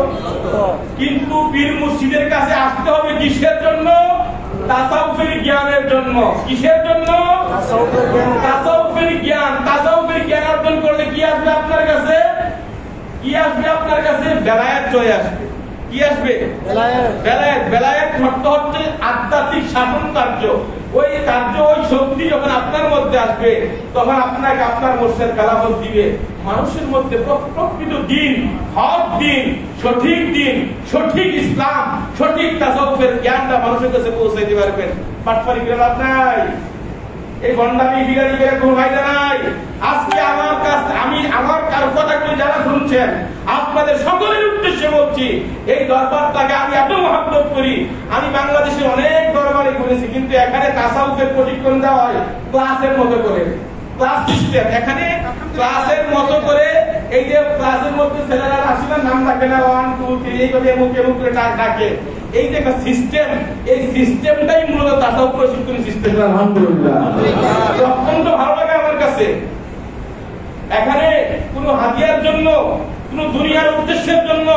কিন্তু পীর মুর্শিদের কাছে আসতে হবে কিসের জন্য? তাসাউফের জ্ঞানের জন্য। কিসের জন্য? তাসাউফের জ্ঞান। তাসাউফের জ্ঞান অর্জন করলে কি আসবে আপনার কাছে? কি আসবে আপনার কাছে? বেলায়েত চলে আসবে। কি আসবে? বেলায়েত। বেলায়েত অর্থ হচ্ছে আধ্যাত্মিক শাসন কার্য। ওই কার্য, ওই শক্তি যখন আপনার মধ্যে আসবে তখন আপনাকে আপনার মুর্শিদ কালামত দিবে, মানুষের মধ্যে প্রকৃত দিন, হক দিন, সঠিক দিন, সঠিক ইসলাম, সঠিক তাসাউফের জ্ঞানটা মানুষের কাছে পৌঁছাইতে পারবেন। পাটফারি করে লাভ নাই, এই গন্ডামি বিগাড়ি করে কোনো ফায়দা নাই। আজকে আমার কাছ আমি আমার কার কথাগুলো যারা শুনছেন আপনাদের সকলের উদ্দেশ্যে বলছি, এই দরবারটাকে আমি এত মহব্বত করি। আমি বাংলাদেশে অনেক দরবারে ঘুরেছি, কিন্তু এখানে তাসাউফের প্রশিক্ষণ দেওয়া হয় ক্লাসের মতো করে, ক্লাস সিস্টেম। এখানে ক্লাসের মতো করে, এই যে ক্লাসের মধ্যে ছেলেরা আসলে নাম ডাকে না 1 2 3 এইভাবে এমুক এমুক করে ডাকে, এই যে একটা সিস্টেম, এই সিস্টেমটাই মূলত তাসাউফ প্রশিক্ষণ সিস্টেম। আলহামদুলিল্লাহ, অত্যন্ত ভালো লাগে আমার কাছে। এখানে কোনো হাদিয়ার জন্য, কোনো দুনিয়ার উদ্দেশ্যের জন্য,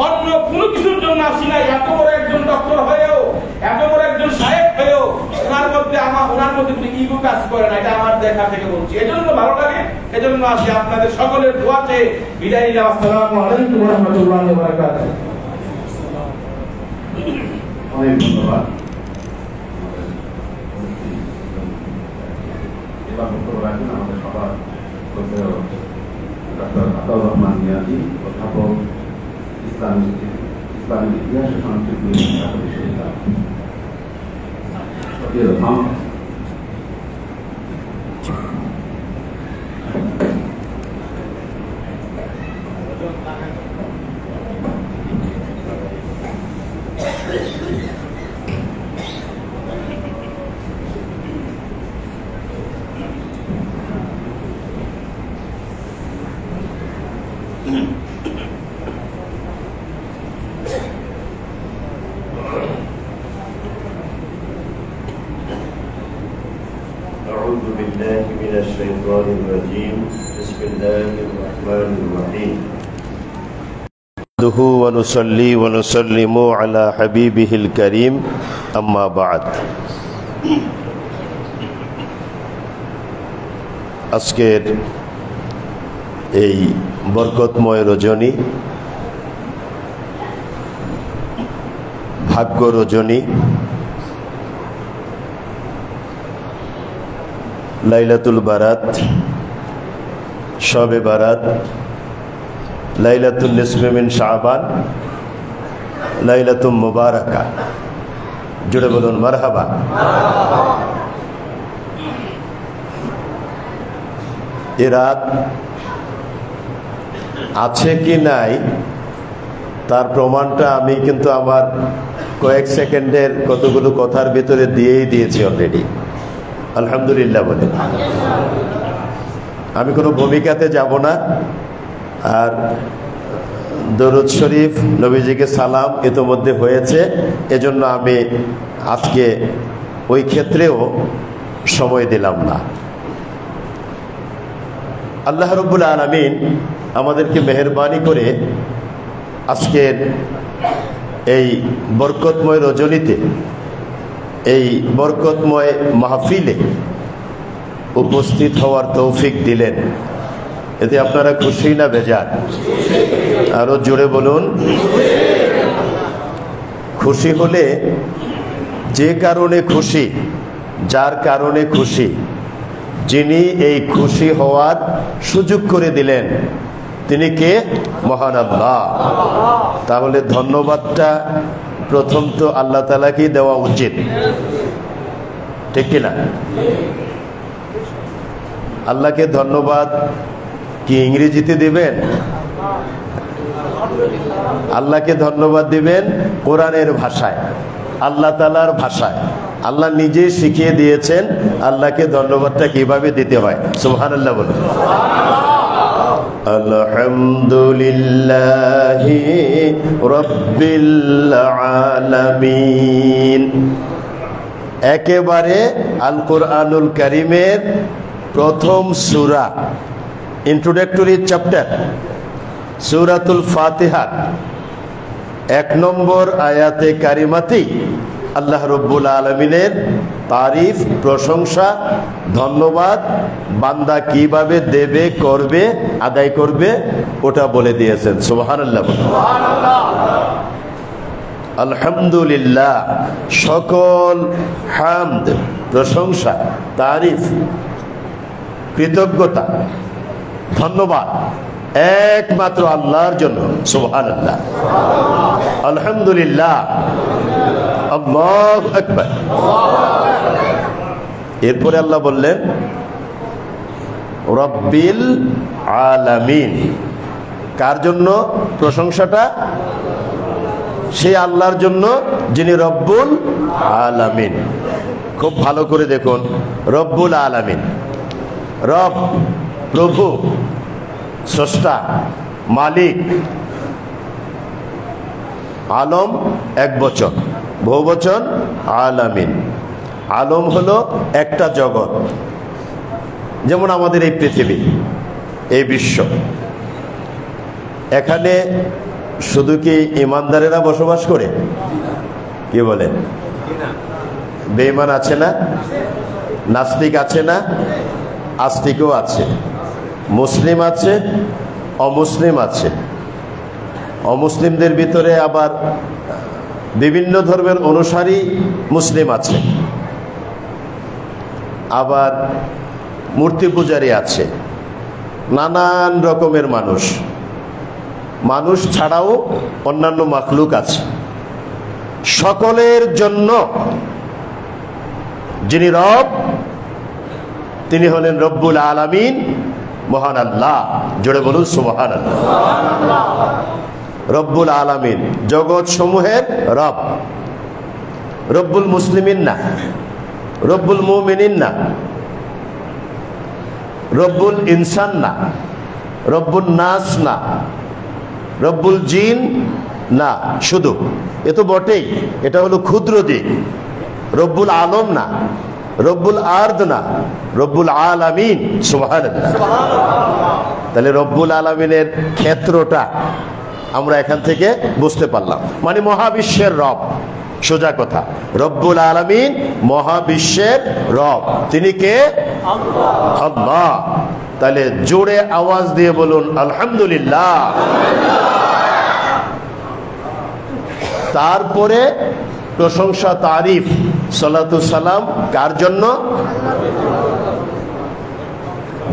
অন্য কোনো কিছুর জন্য আসি না। এত বড় একজন ডক্টর হয়েও, এত বড় একজন সাহেব হয়েও ওনার মধ্যে কোনো ইগো কাজ করে না, এটা আমার দেখা থেকে বলছি। এজন্য ভালো লাগে, এজন্য আসি। আপনাদের সকলের দোয়াতে বিদায় নিলাম। আসসালামু আলাইকুম ওয়া রাহমাতুল্লাহি ওয়া বারাকাতুহু। অনেক ধন্যবাদ। এবার বক্তব্য রাখবেন আমাদের সবার ডক্টর আতাউর রহমান মিয়াজি, অধ্যাপক, ইসলামিক ইতিহাস ও সংস্কৃতি বিশ্ববিদ্যালয়। أعوذ بالله من الشيطان الرجيم. بسم الله الرحمن الرحيم. نحمده ونصلي ونسلم على حبيبه الكريم. أما بعد. আজকের এই বরকতময় রজনী, ভাগ্য রজনী, লাইলাতুল বারাত, শবে বারাত, লাইলাতুল নিসফে মিন শাবান, লাইলাতুল মুবারাকা। জুড়ে বলুন মারহাবা। এ রাত আছে কি নাই তার প্রমাণটা আমি কিন্তু আমার কয়েক সেকেন্ডের কতগুলো কথার ভিতরে দিয়েই দিয়েছি অলরেডি। আলহামদুলিল্লাহ বলে আমি কোনো ভূমিকাতে যাব না। আর দরুদ শরীফ, নবীজিকে সালাম ইতোমধ্যে হয়েছে, এজন্য আমি আজকে ওই ক্ষেত্রেও সময় দিলাম না। আল্লাহ রাব্বুল আলামিন আমাদেরকে মেহেরবানি করে আজকের এই বরকতময় রজনীতে, এই বরকতময় মাহফিলে উপস্থিত হওয়ার তৌফিক দিলেন। এতে আপনারা খুশি না বেজার? আরো জোরে বলুন। খুশি হলে যে কারণে খুশি যার কারণে খুশি, যিনি এই খুশি হওয়ার সুযোগ করে দিলেন, তিনি কে? মহান আল্লাহ। তাহলে ধন্যবাদটা প্রথম তো আল্লাহ তাআলাকেই দেওয়া উচিত, ঠিক কিনা? আল্লাহকে ধন্যবাদ কি ইংরেজিতে দিবেন? আল্লাহকে ধন্যবাদ দিবেন কোরআনের ভাষায়, আল্লাহ তাআলার ভাষায়। আল্লাহ নিজেই শিখিয়ে দিয়েছেন আল্লাহকে ধন্যবাদটা কিভাবে দিতে হয়। সুবহানাল্লাহ বলুন। আলহামদুলিল্লাহি রাব্বিল আলামিন। একেবারে আল কোরআনুল কারীমের প্রথম সূরা, ইন্ট্রোডাক্টরি চ্যাপ্টার, সূরাতুল ফাতিহা 1 নম্বর আয়াতে কারিমাতেই আল্লাহ রাব্বুল আলামিনের তারিফ, প্রশংসা, ধন্যবাদ বান্দা কিভাবে দেবে, করবে, আদায় করবে ওটা বলে দিয়েছেন। সুবহানাল্লাহ। আলহামদুলিল্লাহ, সকল হামদ, প্রশংসা, তারিফ, কৃতজ্ঞতা, ধন্যবাদ একমাত্র আল্লাহর জন্য। সুবহানাল্লাহ, আলহামদুলিল্লাহ, আল্লাহু আকবার। এরপরে আল্লাহ বললেন রব্বিল আলামিন। কার জন্য প্রশংসাটা? সেই আল্লাহর জন্য যিনি রব্বুল আলামিন। খুব ভালো করে দেখুন, রব্বুল আলামিন, রব প্রভু, স্রষ্টা, মালিক, আলম এক বচন, বহুবচন আলামিন। আলম হলো একটা জগৎ, যেমন আমাদের এই পৃথিবী, এই বিশ্ব। এখানে শুধু কি ইমানদারেরা বসবাস করে? কি বলেন? বেঈমান আছে না? নাস্তিক আছে না? আস্তিকও আছে, মুসলিম আছে, অমুসলিম আছে। অমুসলিমদের ভিতরে আবার বিভিন্ন ধর্মের অনুসারী মুসলিম আছে, আবার মূর্তি পূজারী আছে, নানান রকমের মানুষ। মানুষ ছাড়াও অন্যান্য মাখলুক আছে। সকলের জন্য যিনি রব, তিনি হলেন রব্বুল আলামিন, মহান আল্লাহ। জোরে বলুন সুবহানাল্লাহ। রব্বুল আলামিন, জগৎ সমূহের রব। রব্বুল মুসলিমিন না, রব্বুল মুমিনিন না, রব্বুল ইনসান না, রব্বুল নাস না, রব্বুল জিন না। শুধু এ তো বটেই, এটা হলো ক্ষুদ্র দিক। রব্বুল আলম না, রব্বুল আরদ না, রব্বুল আলামিন। সুবহানাল্লাহ। তাহলে রব্বুল আলামিনের ক্ষেত্রটা আমরা এখান থেকে বুঝতে পারলাম, মানে মহাবিশ্বের রব। সোজা কথা, রব্বুল আলামিন মহাবিশ্বের রব। তিনি কে? আল্লাহ। তাহলে জোরে আওয়াজ দিয়ে বলুন আলহামদুলিল্লাহ। তারপরে প্রশংসা, তারিফ, সালাতু সালাম কার জন্য?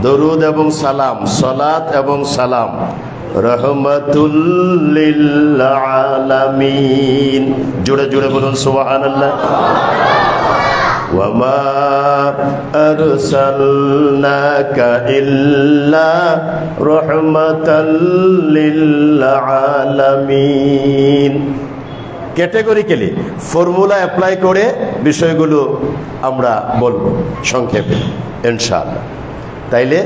দরুদ এবং সালাম, সালাত এবং সালাম রহমাতুল লিল আলামিন। জোরে জোরে বলুন সুবহানাল্লাহ। ওয়া মা আরসালনাকা ইল্লা রাহমাতাল লিল আলামিন। ক্যাটেগরিক্যালি ফর্মুলা অ্যাপ্লাই করে বিষয়গুলো আমরা বলবো সংক্ষেপে ইনশাআল্লাহ। তাইলে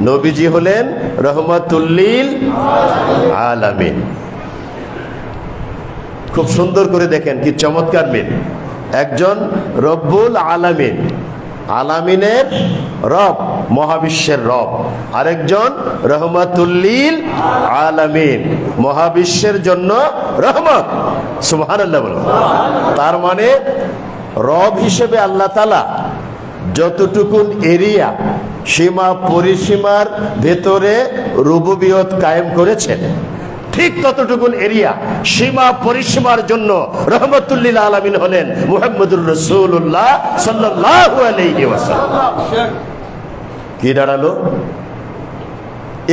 নবীজি হলেন রহমাতুল লিল আলামিন। খুব সুন্দর করে দেখেন, কি চমৎকার মিল। একজন রব্বুল আলামিন, আলামিনের রব, মহাবিশ্বের রব। আরেকজন রহমাতুল লিল আলামিন, মহাবিশ্বের জন্য রহমত। সুবহানাল্লাহ বলুন। তার মানে রব হিসেবে আল্লাহ তাআলা যতটুকুন এরিয়া, সীমা পরিসীমার ভেতরে রুবুবিয়ত কায়েম করেছেন, ঠিক ততটুকুন এরিয়া সীমা পরিসীমার জন্য রহমতুল্লিল আলামিন হলেন মুহাম্মদুর রাসূলুল্লাহ সাল্লাল্লাহু আলাইহি ওয়াসাল্লাম। কি দাঁড়ালো?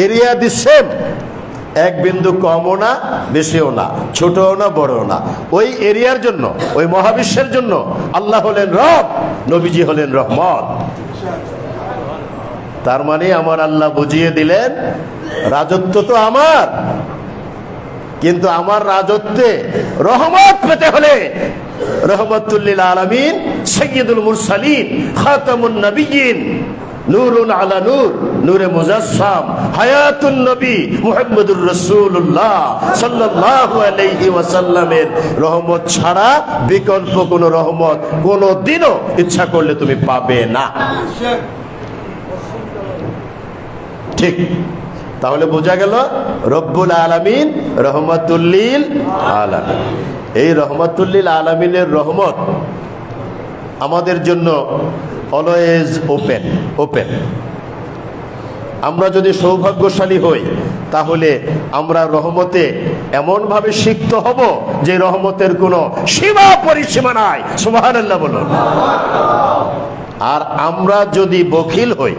এরিয়া দি সেম, এক বিন্দু কমও না বেশিও না, ছোটও না বড়ও না। ওই এরিয়ার জন্য, ওই মহাবিশ্বের জন্য আল্লাহ হলেন রব, নবীজি হলেন রহমত। তার মানে আমার আল্লাহ বুঝিয়ে দিলেন রাজত্ব তো আমার, কিন্তু আমার রাজত্বে রহমত পেতে হলে রহমতুল্লিল আলামিন সাইয়্যিদুল মুরসালিন খাতামুন নবিয়্যিন নূরুন আলা নূর নূরে মুজাসসাম হায়াতুন নবী মুহাম্মদুর রাসূলুল্লাহ সাল্লাল্লাহু আলাইহি ওয়াসাল্লামের রহমত ছাড়া বিকল্প কোন রহমত কোনদিনও ইচ্ছা করলে তুমি পাবে না। ঠিক, তাহলে বোঝা গেল রব্বুল আলামিন রহমাতুল্লিল আলামিন। এই রহমাতুল্লিল আলামিনের রহমত আমাদের জন্য অলওয়েজ ওপেন ওপেন। আমরা যদি সৌভাগ্যশালী হই তাহলে আমরা রহমতে এমনভাবে সিক্ত হব যে রহমতের কোনো সীমা পরিসীমা নাই। সুবহানাল্লাহ বলুন। আর আমরা যদি বখিল হই,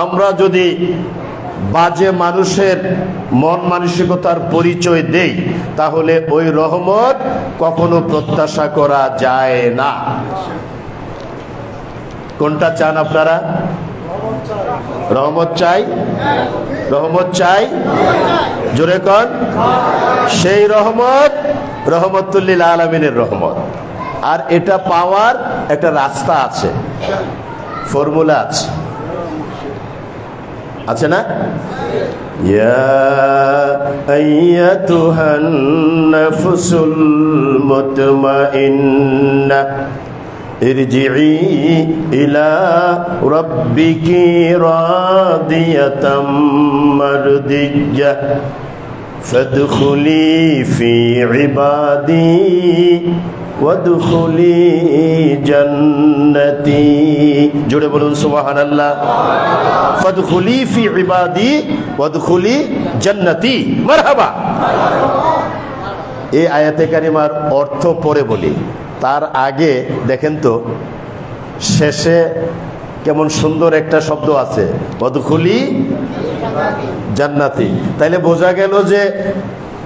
আমরা যদি বাজে মানুষের মন মানসিকতার পরিচয় দেই, তাহলে ওই রহমত কখনো প্রত্যাশা করা যায় না। কোনটা চান আপনারা? রহমত চাই, রহমত চাই, জোরে কন। সেই রহমত রহমতুল্লিল আলামিনের রহমত। আর এটা পাওয়ার একটা রাস্তা আছে, ফর্মুলা আছে, আছে না? ইয়া আইয়াতুহান নাফসুল মুতমাইন্নাহ ইরজিই ইলা রাব্বিকি রাদিয়াতাম মারদিয়াহ ফাদখুলি ফি ইবাদি ওয়াদখুলি জান্নাতি। জোরে বলুন সুবহানাল্লাহ। ফাদখুলি ফি ইবাদি ওয়াদখুলি জান্নাতি। মারহাবা। এই আয়াতে কারিমার অর্থ পরে বলি, তার আগে দেখেন তো শেষে কেমন সুন্দর একটা শব্দ আছে, ওয়াদখুলি জান্নাতি। তাইলে বোঝা গেল যে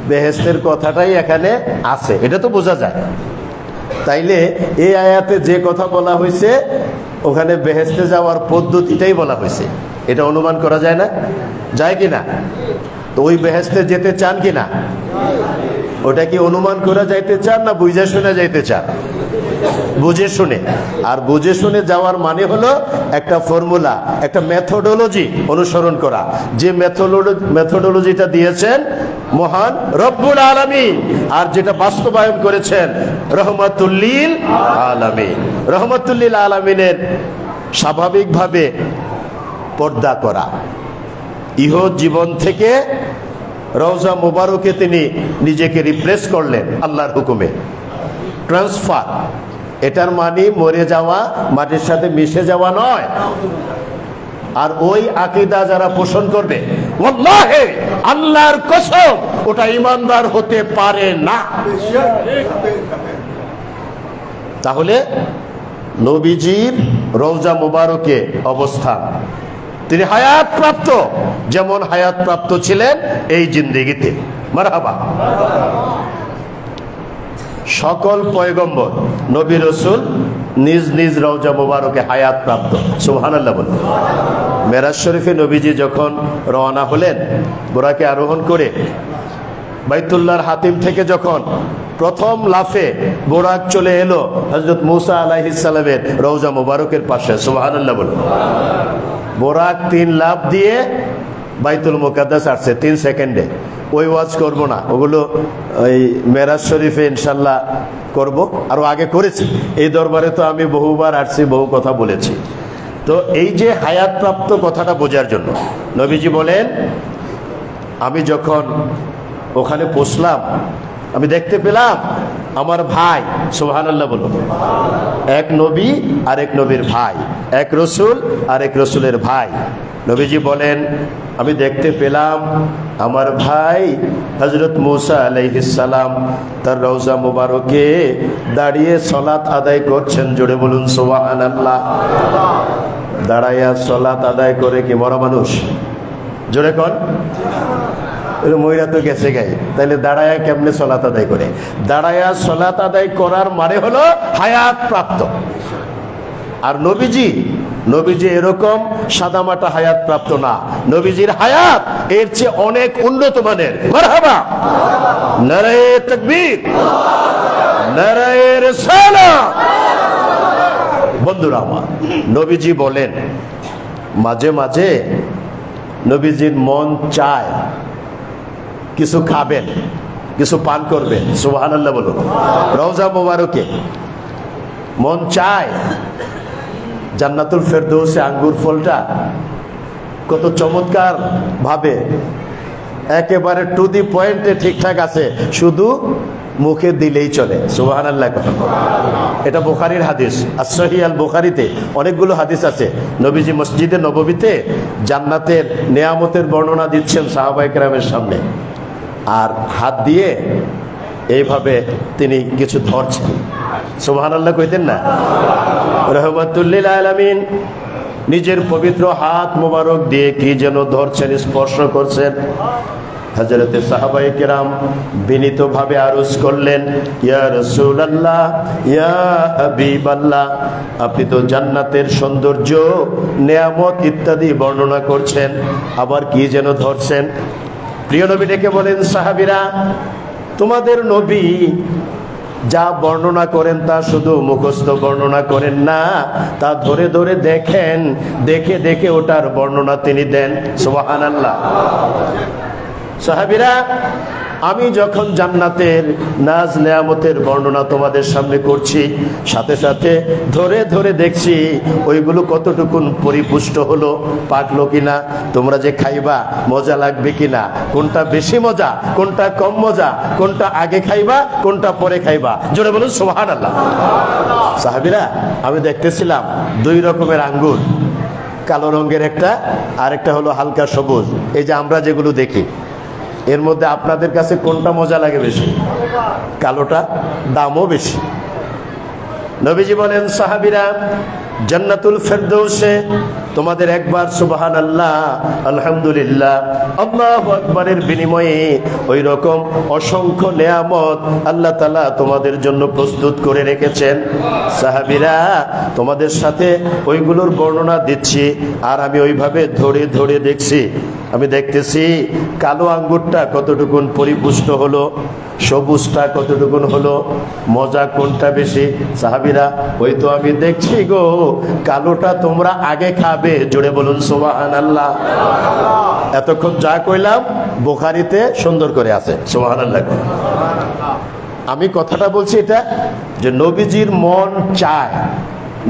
বেহেশতের কথাটাই এখানে আছে, এটা তো বোঝা যায়। তাইলে এই আয়াতে যে কথা বলা হয়েছে ওখানে বেহেশতে যাওয়ার পদ্ধতিটাই বলা হয়েছে। এটা অনুমান করা যায় না? যায় কিনা? তো ওই বেহেশতে যেতে চান কিনা? ওটা কি অনুমান করে যাইতে চান না বুঝে শুনে যাইতে চান? বুঝে শুনে। আর বুঝে শুনে যাওয়ার মানে হলো একটা ফর্মুলা, একটা মেথোডোলজি অনুসরণ করা, যে মেথোডোলজিটা দিয়েছেন মহান রব্বুল আলামিন, আর যেটা বাস্তবায়ন করেছেন রহমাতুল্লিল আলামিন। রহমাতুল্লিল আলামিনের স্বাভাবিকভাবে পর্দা করা, ইহ জীবন থেকে রওজা মুবারকে তিনি নিজেকে রিপ্লেস করলেন আল্লাহর হুকুমে, ট্রান্সফার। এটার মানে মরে যাওয়া, মাটির সাথে মিশে যাওয়া নয়। আর ওই আকীদা যারা পোষণ করবে, ওয়াল্লাহি আল্লাহর কসম, ওটা ঈমানদার হতে পারে না। তাহলে নবীজির রওজা মুবারকে অবস্থান, তিনি হায়াত প্রাপ্ত, যেমন হায়াত প্রাপ্ত ছিলেন এই জিন্দেগিতে। মারহাবা। সকল পয়গম্বর নবী রাসূল নিজ নিজ রওজা মুবারকে হায়াত প্রাপ্ত। সুবহানাল্লাহ বলুন। মেরাজ শরীফে নবীজি যখন রওনা হলেন বুরাকে আরোহণ করে, বাইতুল্লাহর হাতিম থেকে যখন প্রথম লাফে বোরাক চলে এলো হযরত মুসা আলাইহিস সালামের রওজা মুবারকের পাশে। সুবহানাল্লাহ বলুন। বোরাক 3 লাফ দিয়ে বাইতুল মুকাদ্দাস আসছে 3 সেকেন্ডে। ওই ওয়াজ করব না, ওগুলো ওই মেরাজ শরীফে ইনশাল্লাহ করব, আরো আগে করেছি। এই দরবারে তো আমি বহুবার আসছি, বহু কথা বলেছি। তো এই যে হায়াত প্রাপ্ত কথাটা বোঝার জন্য নবীজি বলেন, আমি যখন ওখানে পৌঁছলাম আমি দেখতে পেলাম আমার ভাই, সুবহানাল্লাহ বলো, এক নবী আর এক নবীর ভাই, এক রসুল আর এক রসুলের ভাই। নবীজি বলেন আমি দেখতে পেলাম আমার ভাই হযরত মুসা আলাইহিস সালাম তার রওজা মুবারকে দাঁড়িয়ে সালাত আদায় করছেন। জোরে বলুন সুবহানাল্লাহ। দাঁড়াইয়া সালাত আদায় করে কি বড় মানুষ? জোরে কোন মহিলা তো গেছে গায়ে, তাহলে দাঁড়ায়া কেমনে সালাত আদায় করে? দাঁড়ায়া সালাত আদায় করার মানে হলো হায়াত প্রাপ্ত। আর নবীজি এরকম সাদামাটা হায়াত প্রাপ্ত না, নবীজির হায়াত এর চেয়ে অনেক উন্নত মানের। মারহাবা, নারায়ে তাকবীর, নারায়ে রিসালাত। বন্ধুরা আমার, নবীজি বলেন মাঝে মাঝে নবীজির মন চায় কিছু খাবেন, কিছু পান করবেন। সুবহানাল্লাহ বলুন। রওজা মোবারকে মন চায় জান্নাতুল ফেরদৌসে আঙ্গুর ফলটা কত চমৎকার ভাবে একেবারে টু দি পয়েন্টে ঠিকঠাক আছে, শুধু মুখে দিলেই চলে। সুবহানাল্লাহ। এটা বুখারীর হাদিস, as-সহিহ আল-বুখারীতে অনেকগুলো হাদিস আছে। নবীজি মসজিদে নববীতে জান্নাতের নেয়ামতের বর্ণনা দিচ্ছেন সাহাবায়ে কেরামের সামনে, আর হাত দিয়ে এইভাবে তিনি কিছু ধরছেন। সুবহানাল্লাহ কইতেন না? রাহমাতুল লিল আলামিন নিজের পবিত্র হাত মোবারক দিয়ে কি যেন ধরছেন, স্পর্শ করছেন। হযরতে সাহাবায়ে কেরাম বিনীতভাবে আরজ করলেন, ইয়া রাসূলুল্লাহ, ইয়া হাবিবাল্লাহ, আপনি তো জান্নাতের সৌন্দর্য, নেয়ামত ইত্যাদি বর্ণনা করছেন, আবার কি যেন ধরছেন। প্রিয় নবী ডেকে বলেন, সাহাবীরা, তোমাদের নবী যা বর্ণনা করেন তা শুধু মুখস্থ বর্ণনা করেন না, তা ধরে ধরে দেখেন, দেখে দেখে ওটার বর্ণনা তিনি দেন। সুবহানাল্লাহ। সাহাবীরা, আমি যখন জান্নাতের নাজ নেয়ামতের বর্ণনা তোমাদের সামনে করছি, সাথে সাথে ধরে ধরে দেখছি ওইগুলো কতটুকুন পরিপুষ্ট হলো, পাকলো কিনা, তোমরা যে খাইবা মজা লাগবে কিনা, কোনটা বেশি মজা, কোনটা কম মজা, কোনটা আগে খাইবা, কোনটা পরে খাইবা। জোরে বলুন সুবহানাল্লাহ। সাহাবীরা, আমি দেখতেছিলাম দুই রকমের আঙ্গুর, কালো রঙের একটা, আর একটা হলো হালকা সবুজ। এই যে আমরা যেগুলো দেখি, এর মধ্যে আপনাদের কাছে কোনটা মজা লাগে বেশি? কালোটা, দামও বেশি। নবীজি বলেন, সাহাবীরা, জান্নাতুল ফেরদৌসে তোমাদের একবার সুবহানাল্লাহ, আলহামদুলিল্লাহ, আল্লাহু আকবারের বিনিময়ে ওই রকম অসংখ্য নেয়ামত আল্লাহ তাআলা তোমাদের জন্য প্রস্তুত করে রেখেছেন। সাহাবীরা, তোমাদের সাথে ওইগুলোর বর্ণনা দিচ্ছি, আর আমি ওইভাবে ধরে ধরে দেখছি। আমি দেখতেছি কালো আঙ্গুরটা কতটুকুন পরিপুষ্ট হলো, সবুজটা কতটুকুন হলো, মজা কোনটা বেশি। সাহাবীরা, ওই তো আমি দেখছি গো, কালোটা তোমরা আগে খাবে। জোরে বলুন সুবহানাল্লাহ। এতক্ষণ যা কইলাম বুখারীতে সুন্দর করে আছে। সুবহানাল্লাহ। আমি কথাটা বলছি এটা যে নবীজির মন চায়।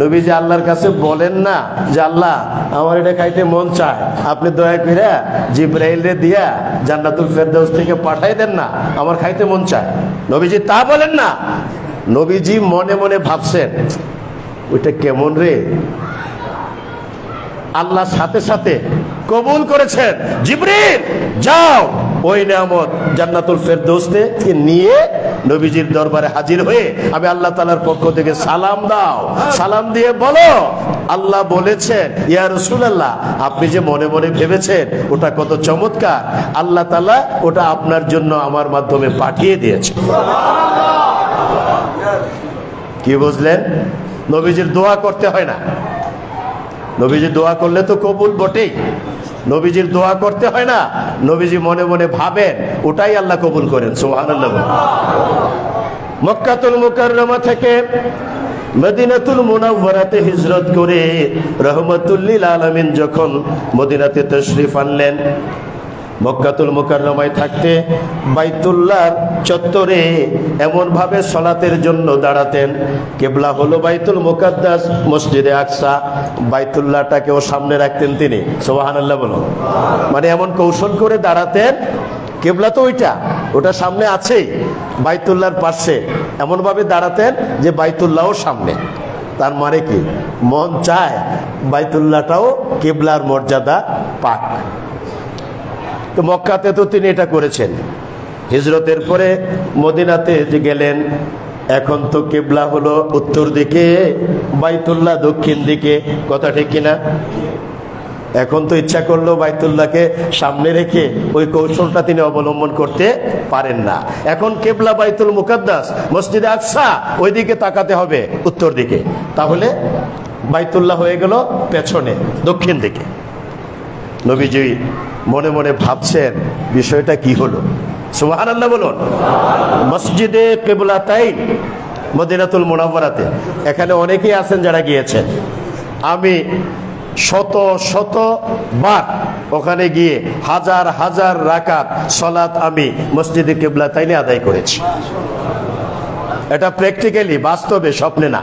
নবীজি আল্লাহর কাছে বলেন না যে আল্লাহ আমার এটা খাইতে মন চায়, আপনি দয়া করে জিবরাইলে দিয়া জান্নাতুল ফেরদৌস থেকে পাঠাই দেন না, আমার খাইতে মন চায়। নবীজি তা বলেন না। নবীজি মনে মনে ভাবছেন ওইটা কেমন রে। আল্লাহ সাথে সাথে কবুল করেছেন, জিবরিল যাও ওই নিয়ামত জান্নাতুল ফেরদৌস থেকে নিয়ে নবীজির দরবারে হাজির হয়ে আমি আল্লাহ তাআলার পক্ষ থেকে সালাম দাও, সালাম দিয়ে বলো আল্লাহ বলেছেন, ইয়া রাসূলুল্লাহ, আপনি যে মনে মনে ভেবেছেন ওটা কত চমৎকার, আল্লাহ তাআলা ওটা আপনার জন্য আমার মাধ্যমে পাঠিয়ে দিয়েছে। কি বুঝলেন? নবীজির দোয়া করতে হয় না। নবীজি দোয়া করলে তো কবুল বটেই। নবীজির দোয়া করতে হয় না, নবীজি মনে মনে ভাবেন, ওটাই আল্লাহ কবুল করেন। সুবহানাল্লাহ। মক্কাতুল মুকাররমা থেকে মদিনাতুল মুনাওয়ারাতে হিজরত করে রাহমাতুল লিল আলামিন যখন মদিনাতে তাশরিফ আনলেন, মক্কাতুল মুকাররমায় থাকতে বাইতুল্লাহর চত্বরে এমন ভাবে সালাতের জন্য দাঁড়াতেন, কিবলা হলো বাইতুল মুকাদ্দাস মসজিদে আকসা, বাইতুল্লাহটাকেও সামনে রাখতেন তিনি। সুবহানাল্লাহ বলো। মানে এমন কৌশল করে দাঁড়াতেন, কিবলা তো ওইটা, ওটা সামনে আছেই, বাইতুল্লাহর পাশে এমনভাবে দাঁড়াতেন যে বাইতুল্লাহও সামনে। তার মানে কি, মন চায় বাইতুল্লাহটাও কিবলার মর্যাদা পাক। তো মক্কাতে তো তিনি এটা করেছেন। হিজরতের পরে মদিনাতে যে গেলেন, এখন তো কিবলা হলো উত্তর দিকে, বাইতুল্লাহ দক্ষিণ দিকে, কথা ঠিক কিনা? এখন তো ইচ্ছা করলেও বাইতুল্লাহকে সামনে রেখে ওই কৌশলটা তিনি অবলম্বন করতে পারেন না। এখন কিবলা বাইতুল মুকাদ্দাস মসজিদে আকসা, ওইদিকে তাকাতে হবে উত্তর দিকে, তাহলে বাইতুল্লাহ হয়ে গেল পেছনে দক্ষিণ দিকে। নবীজি মনে মনে ভাবছেন বিষয়টা কি হলো। সুবহানাল্লাহ বলুন। মসজিদে কিবলাতাইন মদিনাতুল মুনাওয়ারাতে, এখানে অনেকেই আছেন যারা গিয়েছেন। আমি শত শত বার ওখানে গিয়ে হাজার হাজার রাকাত সালাত আমি মসজিদে কিবলাতাইনে আদায় করেছি। এটা প্র্যাকটিক্যালি, বাস্তবে, স্বপ্নে না।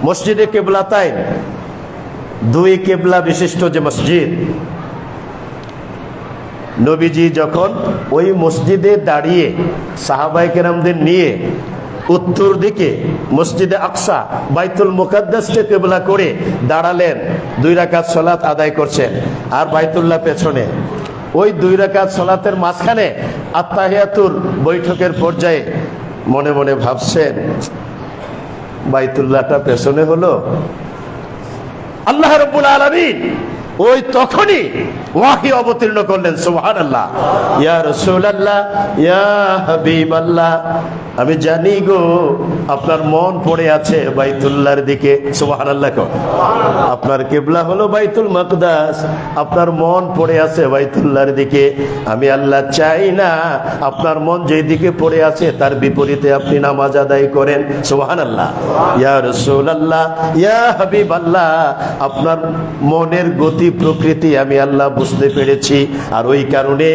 মসজিদে কিবলাতাইন দুই কিবলা বিশিষ্ট যে মসজিদ, নবীজি যখন ওই মসজিদে দাঁড়িয়ে সাহাবায়ে কেরামদের নিয়ে উত্তর দিকে মসজিদে আকসা বাইতুল মুকাদ্দাসকে কিবলা করে দাঁড়ালেন, 2 রাকাত সালাত আদায় করছেন, আর বাইতুল্লাহ পেছনে। ওই 2 রাকাত সালাতের মাঝখানে আত্তাহিয়াতুর বৈঠকের পর্যায়ে মনে মনে ভাবছেন বাইতুল্লাহটা পেছনে হলো। আল্লাহ রাব্বুল আলামিন ওই তখনই ওয়াহি অবতীর্ণ করলেন, সুবহানাল্লাহ। ইয়া রাসূলুল্লাহ, ইয়া হাবিবাল্লাহ, আমি জানি গো আপনার মন পড়ে আছে বাইতুল্লাহর দিকে। সুবহানাল্লাহ। আপনার কিবলা হলো বাইতুল মাকদাস, আপনার মন পড়ে আছে বাইতুল্লাহর দিকে। আমি আল্লাহ চাই না আপনার মন যেই দিকে পড়ে আছে তার বিপরীতে আপনি নামাজ আদায় করেন। সুবহানাল্লাহ। ইয়া রাসূলুল্লাহ, ইয়া হাবিবাল্লাহ, আপনার মনের গতি প্রকৃতি আমি আল্লাহ বুঝতে পেরেছি, আর ওই কারণে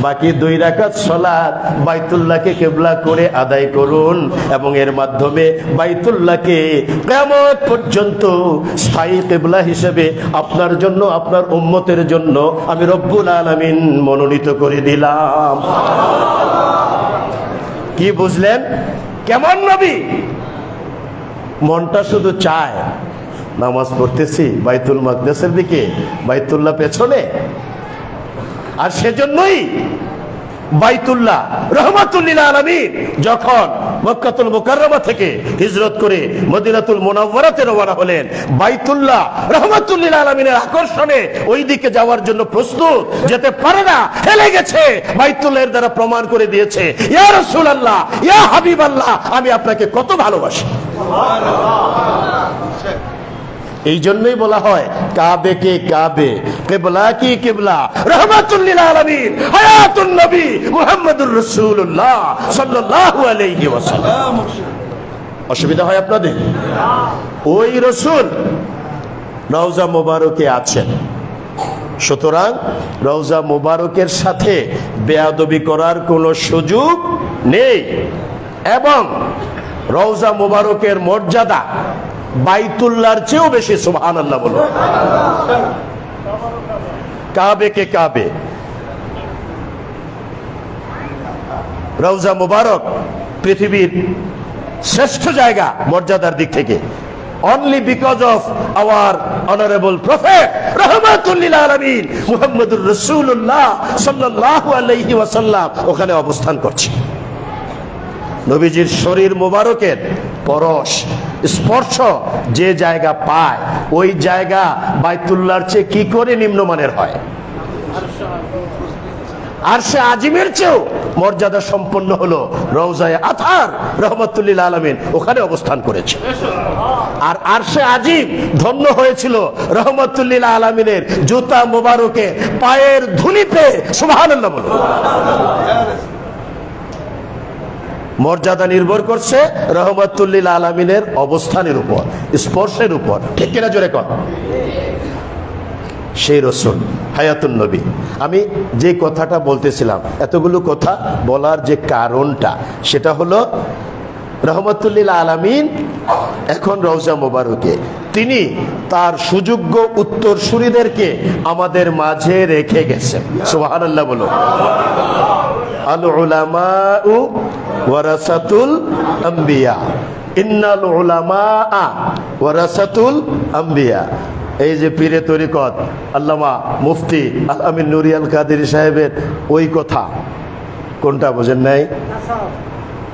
বাকি 2 রাকাত সালাত বাইতুল্লাহকে কিবলা করে আদায় করুন, এবং এর মাধ্যমে বাইতুল্লাহকে কিয়ামত পর্যন্ত স্থায়ী কিবলা হিসেবে আপনার জন্য, আপনার উম্মতের জন্য আমি রব্বুল আলামিন মনোনীত করে দিলাম। কি বুঝলেন? কেমন নবী? মনটা শুধু চায় নামাজ পড়তেছি বাইতুল মাকদাসের দিকে, বাইতুল্লাহ পেছনে। আর সেজন্যই বাইতুল্লাহ রাহমাতুল লিল আলামিন যখন মক্কাতুল মুকাররমা থেকে হিজরত করে মদিনাতুল মুনাওয়ারাতে রওনা হলেন, বাইতুল্লাহ রাহমাতুল লিল আলামিনের আকর্ষণে ওই দিকে যাওয়ার জন্য প্রস্তুত, যেতে পারে না, হেলে গেছে। বাইতুল্লাহর দ্বারা প্রমাণ করে দিয়েছে, ইয়া রাসূলুল্লাহ, ইয়া হাবিবাল্লাহ, আমি আপনাকে কত ভালোবাসি। এই জন্যই বলা হয় কাবে কে কাবে, কিবলা কি কিবলা, রাহমাতুল লিল আলামিন, হায়াতুন নবী মুহাম্মদুর রাসূলুল্লাহ সাল্লাল্লাহু আলাইহি ওয়াসাল্লাম। অসুবিধা হয় আপনাদের? ওই রাসূল রওজা মোবারকে আছেন, সুতরাং রওজা মোবারকের সাথে বেয়াদবি করার কোনো সুযোগ নেই, এবং রওজা মোবারকের মর্যাদা বাইতুল্লাহর চেয়েও বেশি। সুবহানাল্লাহ বলো। কাবে কে কাবে, রওজা মুবারক পৃথিবীর শ্রেষ্ঠ জায়গা মর্যাদার দিক থেকে, only because of our honorable prophet rahmatul lil alamin মুহাম্মদুর রাসূলুল্লাহ সাল্লাল্লাহু আলাইহি ওয়াসাল্লাম ওখানে অবস্থান করছে। নবীজির শরীর মুবারকের পরশ, স্পর্শ যে জায়গা পায়, ওই জায়গা বাইতুল্লাহর চেয়ে কি করে নিম্নমানের হয়? আরশে আজিমের চেয়েও মর্যাদা সম্পন্ন হলো রওজায়ে আতহার রাহমাতুল লিল আলামিন ওখানে অবস্থান করেছে। আর আরশে আজিম ধন্য হয়েছিল রাহমাতুল লিল আলামিনের জুতা মোবারকে পায়ের ধুলিতে। সুবহানাল্লাহ বলো। মর্যাদা নির্ভর করছে রাহমাতুল লিল আলামিনের অবস্থানের উপর, স্পর্শের উপর, ঠিক কিনা জোরে কর। সেই রাসূল হায়াতুন নবী। আমি যে কথাটা বলতেছিলাম, এতগুলো কথা বলার যে কারণটা, সেটা হলো রাহমাতুল লিল আলামিন এখন রওজা মোবারকে, তিনি তার সুযোগ্য উত্তরসূরিদেরকে আমাদের মাঝে রেখে গেছেন। সুবহানাল্লাহ বলো। আল উলামাউ ওয়ারাসাতুল আম্বিয়া, ইন্নাল উলামা ওয়ারাসাতুল আম্বিয়া। এই যে পীরে তরিকত আল্লামা মুফতি আল আমিন নুরি আল কাদেরী সাহেবের ওই কথা, কোনটা বোঝেন নাই?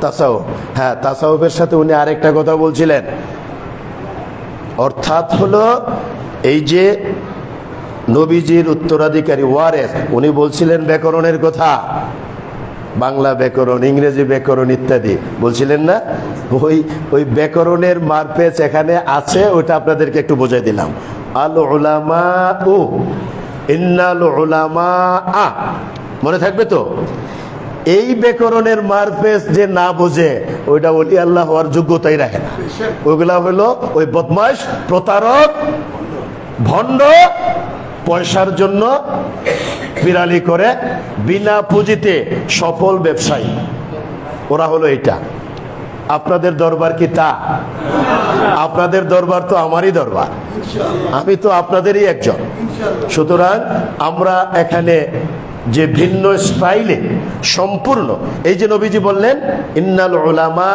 তাসাউফ। হ্যাঁ, তাসাউফের সাথে উনি আরেকটা কথা বলছিলেন, অর্থাৎ হলো এই যে নবীজির উত্তরাধিকারী ওয়ারেস, উনি বলছিলেন ব্যাকরণের কথা, বাংলা ব্যাকরণ, ইংরেজি ব্যাকরণ ইত্যাদি বলছিলেন না? ওই ব্যাকরণের মারপেচ এখানে আছে, ওইটা আপনাদেরকে একটু বোঝাই দিলাম। আল উলামাউ, ইন্নাল উলামা, মনে থাকবে তো? এই ব্যাকরণের মারপেচ যে না বোঝে ওইটা ওলি আল্লাহ হওয়ার যোগ্যতাই রাখে না। ওইগুলা হলো ওই বদমাশ, প্রতারক, ভণ্ড, পয়সার জন্য বিড়ালি করে বিনা পুঁজিতে সফল ব্যবসায়ী, ওরা হলো এটা। আপনাদের দরবার কি তা? আপনাদের দরবার তো আমারই দরবার, আমি তো আপনাদেরই একজন। সুতরাং আমরা এখানে যে ভিন্ন স্টাইলে সম্পূর্ণ, এই যে নবীজি বললেন ইন্নাল উলামা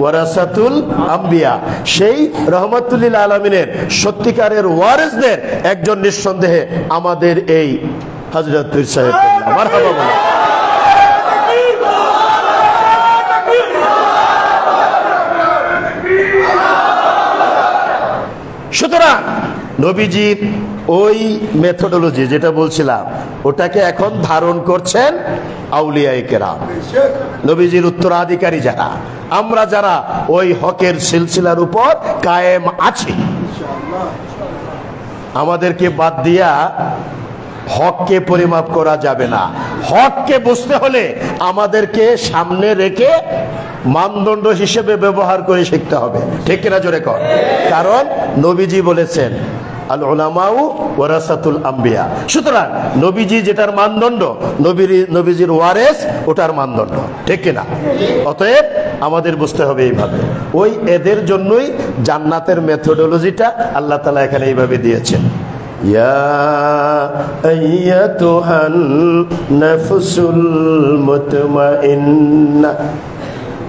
ওয়ারাসাতুল আম্বিয়া, সেই রহমাতুল লিল আলামিনের সত্যিকারের ওয়ারিসদের একজন নিঃসন্দেহে আমাদের এই হযরত পীর সাহেব। মারহাবা বলেন। সুতরাং নবীজির ওই মেথোডোলজি যেটা বলছিলাম, ওটাকে এখন ধারণ করছেন আউলিয়ায়ে কেরাম, নবীজির উত্তরাধিকারী যারা, আমরা যারা ওই হকের সিলসিলার উপর কায়েম আছি। আমাদেরকে বাদ দিয়া হককে পরিমাপ করা যাবে না। হককে বুঝতে হলে আমাদেরকে সামনে রেখে মানদণ্ড হিসেবে ব্যবহার করে শিখতে হবে, ঠিক কিনা জোরে কর? কারণ নবীজি বলেছেন আল উলামাউ ওয়ারাসাতুল আম্বিয়া। সুতরাং নবীজি যেটার মানদণ্ড, নবীজির ওয়ারেস ওটার মানদণ্ড, ঠিক কিনা? অতএব আমাদের বুঝতে হবে এইভাবে। ওই এদের জন্যই জান্নাতের মেথোডোলজিটা আল্লাহ তাআলা এখানে এইভাবে দিয়েছেন। ইয়া আইয়াতুহান নাফসুল মুতমাইন্না,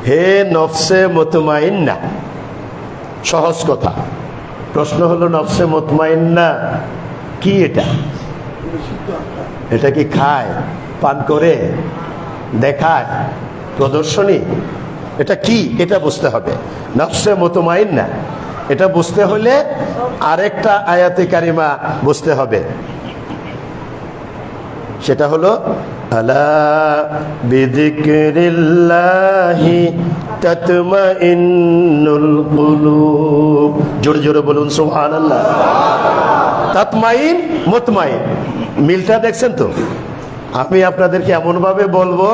হে নফসে মুতমাইন্না। সহজ কথা, প্রশ্ন হলো নফসে মুতমাইন্না কি? এটা কি খায়, পান করে, দেখায়, প্রদর্শনী? এটা কি? এটা বুঝতে হবে। নফসে মুতমাইন্না এটা বুঝতে হলে আরেকটা আয়াতে কারিমা বুঝতে হবে, সেটা হলো আলা বিযিকরিল্লাহি তাতমাইন্নুল কুলুব। জোরে জোরে বলুন সুবহানাল্লাহ। তাতমাইন, মুতমাইন, মিলটা দেখছেন তো? আমি আপনাদেরকে এমন ভাবে বলবো,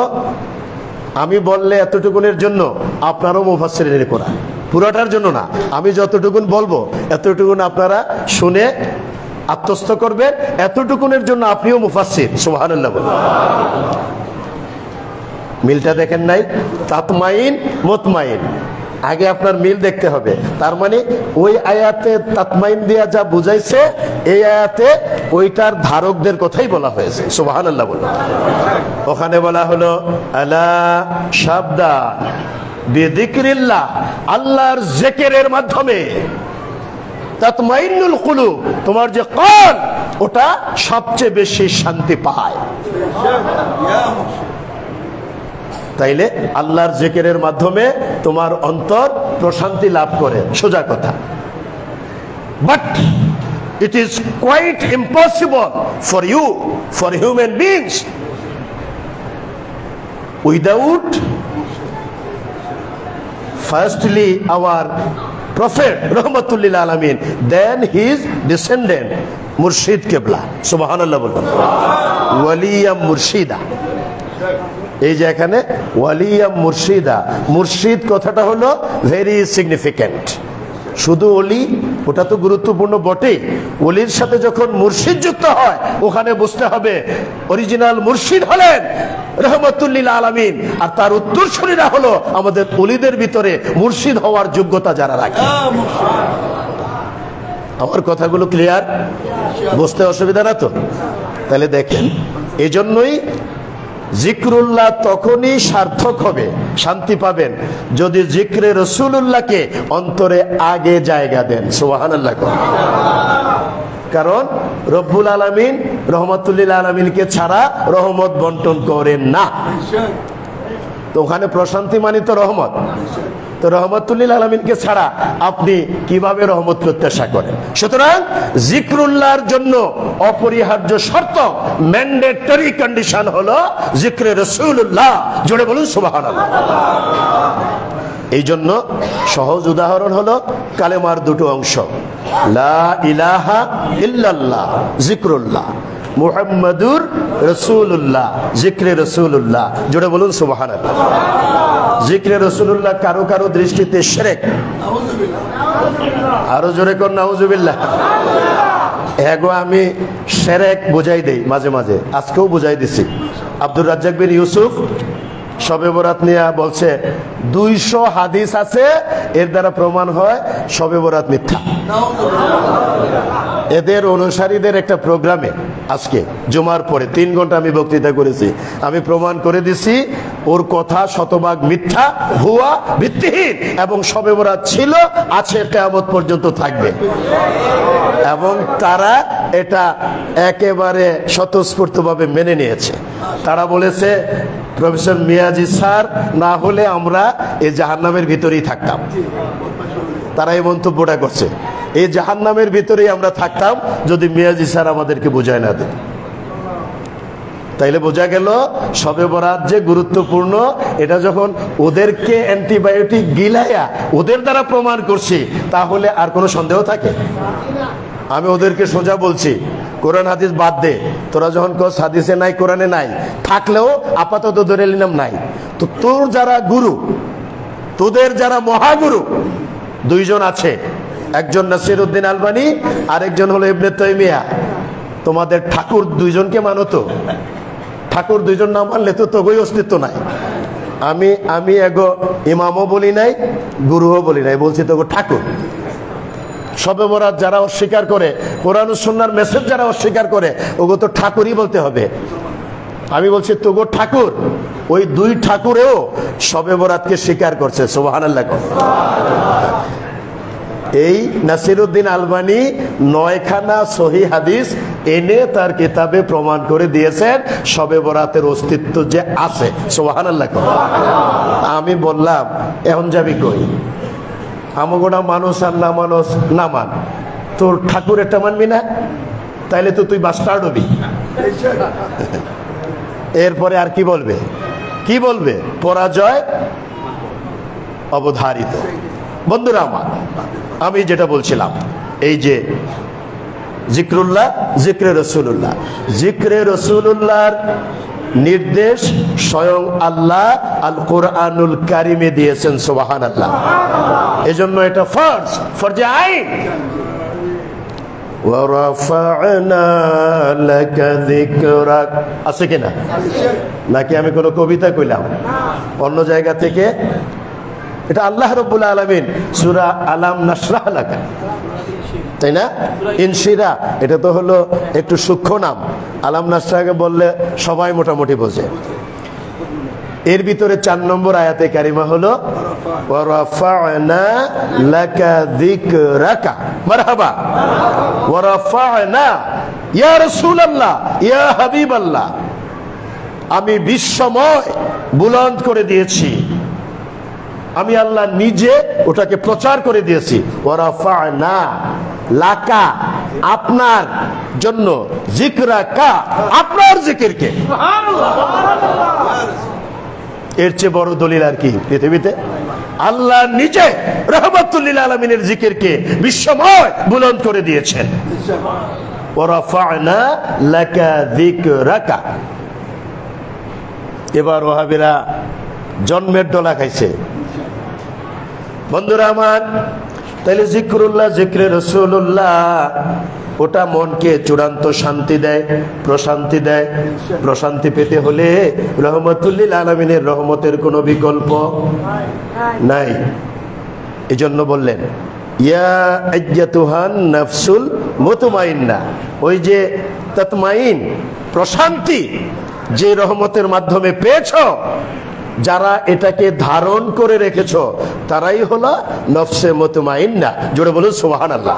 আমি বললে এতটুকুনের জন্য আপনারও মুফাসসিরিনের কোরআন, পুরোটার জন্য না, আমি যতটুকুন বলবো এতটুকুন আপনারা শুনে আত্মস্থ করবেন, এতটুকুনের জন্য আপনিও মুফাসসির। সুবহানাল্লাহ বলুন। মিলটা দেখেন নাই? তাতমাইন, মুতমাইন, আগে আপনার মিল দেখতে হবে। তার মানে ওই আয়াতে তাতমাইন দিয়া যা বুঝাইছে, এই আয়াতে ওইটার ধারকদের কথাই বলা হয়েছে। সুবহানাল্লাহ বলুন। ওখানে বলা হলো আলা সাবধান বিযিকরিল্লাহ, আল্লাহর জিকিরের মাধ্যমে তাতমাইন্নুল কুলুব, তোমার যে কল ওটা সবচেয়ে বেশি শান্তি পায়। তাইলে আল্লাহর জিকিরের মাধ্যমে তোমার অন্তর প্রশান্তি লাভ করে, সোজা কথা। But it is quite impossible for you, for human beings, without firstly our Prophet Rahmatul lil Alamin, then his descendant Murshid Qibla, subhanallah বলুন, ওয়ালিয়া মুর্শিদা। এই যে এখানে ওয়ালিয়া মুর্শিদা, মুর্শিদ কথাটা হলো ভেরি সিগনিফিক্যান্ট। শুধু ওলি ওটা তো গুরুত্বপূর্ণ বটে, ওলির সাথে যখন মুর্শিদ যুক্ত হয় ওখানে বুঝতে হবে অরিজিনাল মুর্শিদ হলেন রহমাতুল লিল আলামিন, আর তার উত্তরসূরিরা হলো আমাদের ওলিদের ভিতরে মুর্শিদ হওয়ার যোগ্যতা যারা রাখে। আমার কথাগুলো ক্লিয়ার? বুঝতে অসুবিধা না তো? তাহলে দেখেন, এজন্যই জিক্রুল্লাহ তখনই সার্থক হবে, শান্তি পাবেন যদি জিক্রে রাসূলুল্লাহকে অন্তরে আগে জায়গা দেন। সুবহানাল্লাহ। কারণ রব্বুল আলামিন রহমাতুল লিল আলামিনকে ছাড়া রহমত বন্টন করেন না। তো ওখানে প্রশান্তি মানে তো রহমত, তো রহমাতুল লিল আলামিনকে ছাড়া আপনি কিভাবে রহমত প্রত্যাশা করেন? সুতরাং জিক্রুল্লাহর জন্য অপরিহার্য শর্ত, ম্যান্ডেটরি কন্ডিশন হলো জিক্রে রাসূলুল্লাহ। জোরে বলুন সুবহানাল্লাহ। এই জন্য সহজ উদাহরণ হলো কালেমার দুটো অংশ, লা ইলাহা ইল্লাল্লাহ জিক্রুল্লাহ, মুহাম্মাদুর রাসূলুল্লাহ জিক্রে রাসূলুল্লাহ। জোরে বলুন সুবহানাল্লাহ। জিক্রে রাসূলুল্লাহ কারো কারো দৃষ্টিতে শিরক, আরো জোরে কোন নাউজুবিল্লাহ। এগো আমি শিরক বুঝাই দেই মাঝে মাঝে, আজকেও বুঝাই দিছি। আব্দুর রাজ্জাক বিন ইউসুফ শবে বরাত নিয়ে বলছে 200 হাদিস আছে এর দ্বারা প্রমাণ হয় শবে বরাত মিথ্যা। এদের অনুসারীদের একটা প্রোগ্রামে আজকে জুমার পরে 3 ঘন্টা আমি বক্তৃতা করেছি, আমি প্রমাণ করে দিছি ওর কথা শতভাগ মিথ্যা, ভুয়া, ভিত্তিহীন, এবং শবে বরাত ছিল, আছে, কিয়ামত পর্যন্ত থাকবে। এবং তারা এটা একেবারে স্বতঃস্ফূর্তভাবে মেনে নিয়েছে। তারা বলেছে প্রফেসর মিয়াজি স্যার না হলে আমরা এই জাহান্নামের ভিতরেই থাকতাম। তারা এই মন্তব্যটা করছে, এই জাহান্নামের ভিতরেই আমরা থাকতাম যদি মিয়াজি স্যার আমাদেরকে বোঝায় না দিত। তাইলে বোঝা গেল শবে বরাত যে গুরুত্বপূর্ণ, এটা যখন ওদেরকে অ্যান্টিবায়োটিক গিলাইয়া ওদের দ্বারা প্রমাণ করছি, তাহলে আর কোনো সন্দেহ থাকে? আমি ওদেরকে সোজা বলছি, কোরআন হাদিস বাদ দে, তোরা যখন কোস হাদিসে নাই কোরআনে নাই, থাকলেও আপাতত ধরে নিলাম নাই, তো তোর যারা গুরু, তোদের যারা মহাগুরু 2 জন আছে, একজন নাসিরউদ্দিন আলবানী, আরেকজন হলো ইবনে তাইমিয়া। তোমাদের ঠাকুর 2 জনকে মানো তো? ঠাকুর 2 জন না মানলে তো তোগই অস্তিত্ব নাই। আমি এগো ইমামও বলি নাই, গুরুও বলি নাই, বলছি তোগো ঠাকুর। শবে বরাত যারা অস্বীকার করে, কোরআন ও সুন্নাহর মেসেজ যারা অস্বীকার করে, ওগো তো ঠাকুরই বলতে হবে। আমি বলছি তোগো ঠাকুর, ওই 2 ঠাকুরেও শবে বরাতকে স্বীকার করছে। সুবহানাল্লাহ। এই নাসিরউদ্দিন আলবানী 9খানা সহিহ হাদিস এনে তার কিতাবে প্রমাণ করে দিয়েছেন শবে বরাতের অস্তিত্ব যে আছে। সুবহানাল্লাহ। আমি বললাম এখন যাবি কই? আমগোড়া মানুষ আর না মানুষ না মান, তোর ঠাকুর এটা মানবি না, তাইলে তো তুই বাস্টার্ড হবি। এরপরে আর কি বলবে? কি বলবে? পরাজয় অবধারিত। বন্ধুরা আমার, আমি যেটা বলছিলাম, এই যে জিক্রুল্লাহ, জিক্রে রাসূলুল্লাহ, জিক্রে রাসূলুল্লাহর নির্দেশ স্বয়ং আল্লাহ আল কোরআনুল কারিমে দিয়েছেন। সুবহানাল্লাহ। এজন্য এটা ফরজে আইন। ওয়া রাফা'না লাকা যিকরাক, আছে কিনা? নাকি আমি কোনো কবিতা কইলাম অন্য জায়গা থেকে? এটা আল্লাহ রাব্বুল আলামিন সূরা আলাম নাশরাহ লাকা, তাই না? ইনশিরা এটা তো হলো একটু সূক্ষ্ম নাম, আলাম নাশরাহকে বললে সবাই মোটামুটি বোঝে। এর ভিতরে 4 নম্বর আয়াতে কারিমা হলো ওয়া রাফা'না লাকা যিকরাকা। মারহাবা। ওয়া রাফা'না ইয়া রাসূলুল্লাহ ইয়া হাবিবাল্লাহ, আমি বিশ্বময় বুলন্দ করে দিয়েছি, আমি আল্লাহ নিজে ওটাকে প্রচার করে দিয়েছি। ওয়া রাফা'না লাকা, আপনার জন্য, যিকরাকা, আপনার জিকিরকে। এর চেয়ে বড় দলিল আর কি পৃথিবীতে? আল্লাহ নিজে রাহমাতুল লিল আলামিনের জিকিরকে বিশ্বময় বুলন্দ করে দিয়েছেন। ওয়া রাফা'না লাকা যিকরাকা। এবার ওয়াহাবিরা জন্মের ডলা খাইছে। বন্ধুরা আমার, তাইলে জিক্রুল্লাহ, জিক্রে রাসূলুল্লাহ, ওটা মনকে চূড়ান্ত শান্তি দেয়, প্রশান্তি দেয়। প্রশান্তি পেতে হলে রহমাতুল লিল আলামিনের রহমতের কোনো বিকল্প নাই। এজন্য বললেন ইয়া আইয়াতুহান নাফসুল মুতমাইন্না, ওই যে তাতমাইন, প্রশান্তি যে রহমতের মাধ্যমে পেয়েছো, যারা এটাকে ধারণ করে রেখেছো, তারাই হলো নফসে মুতমাইন্না। জোরে বলুন সুবহানাল্লাহ।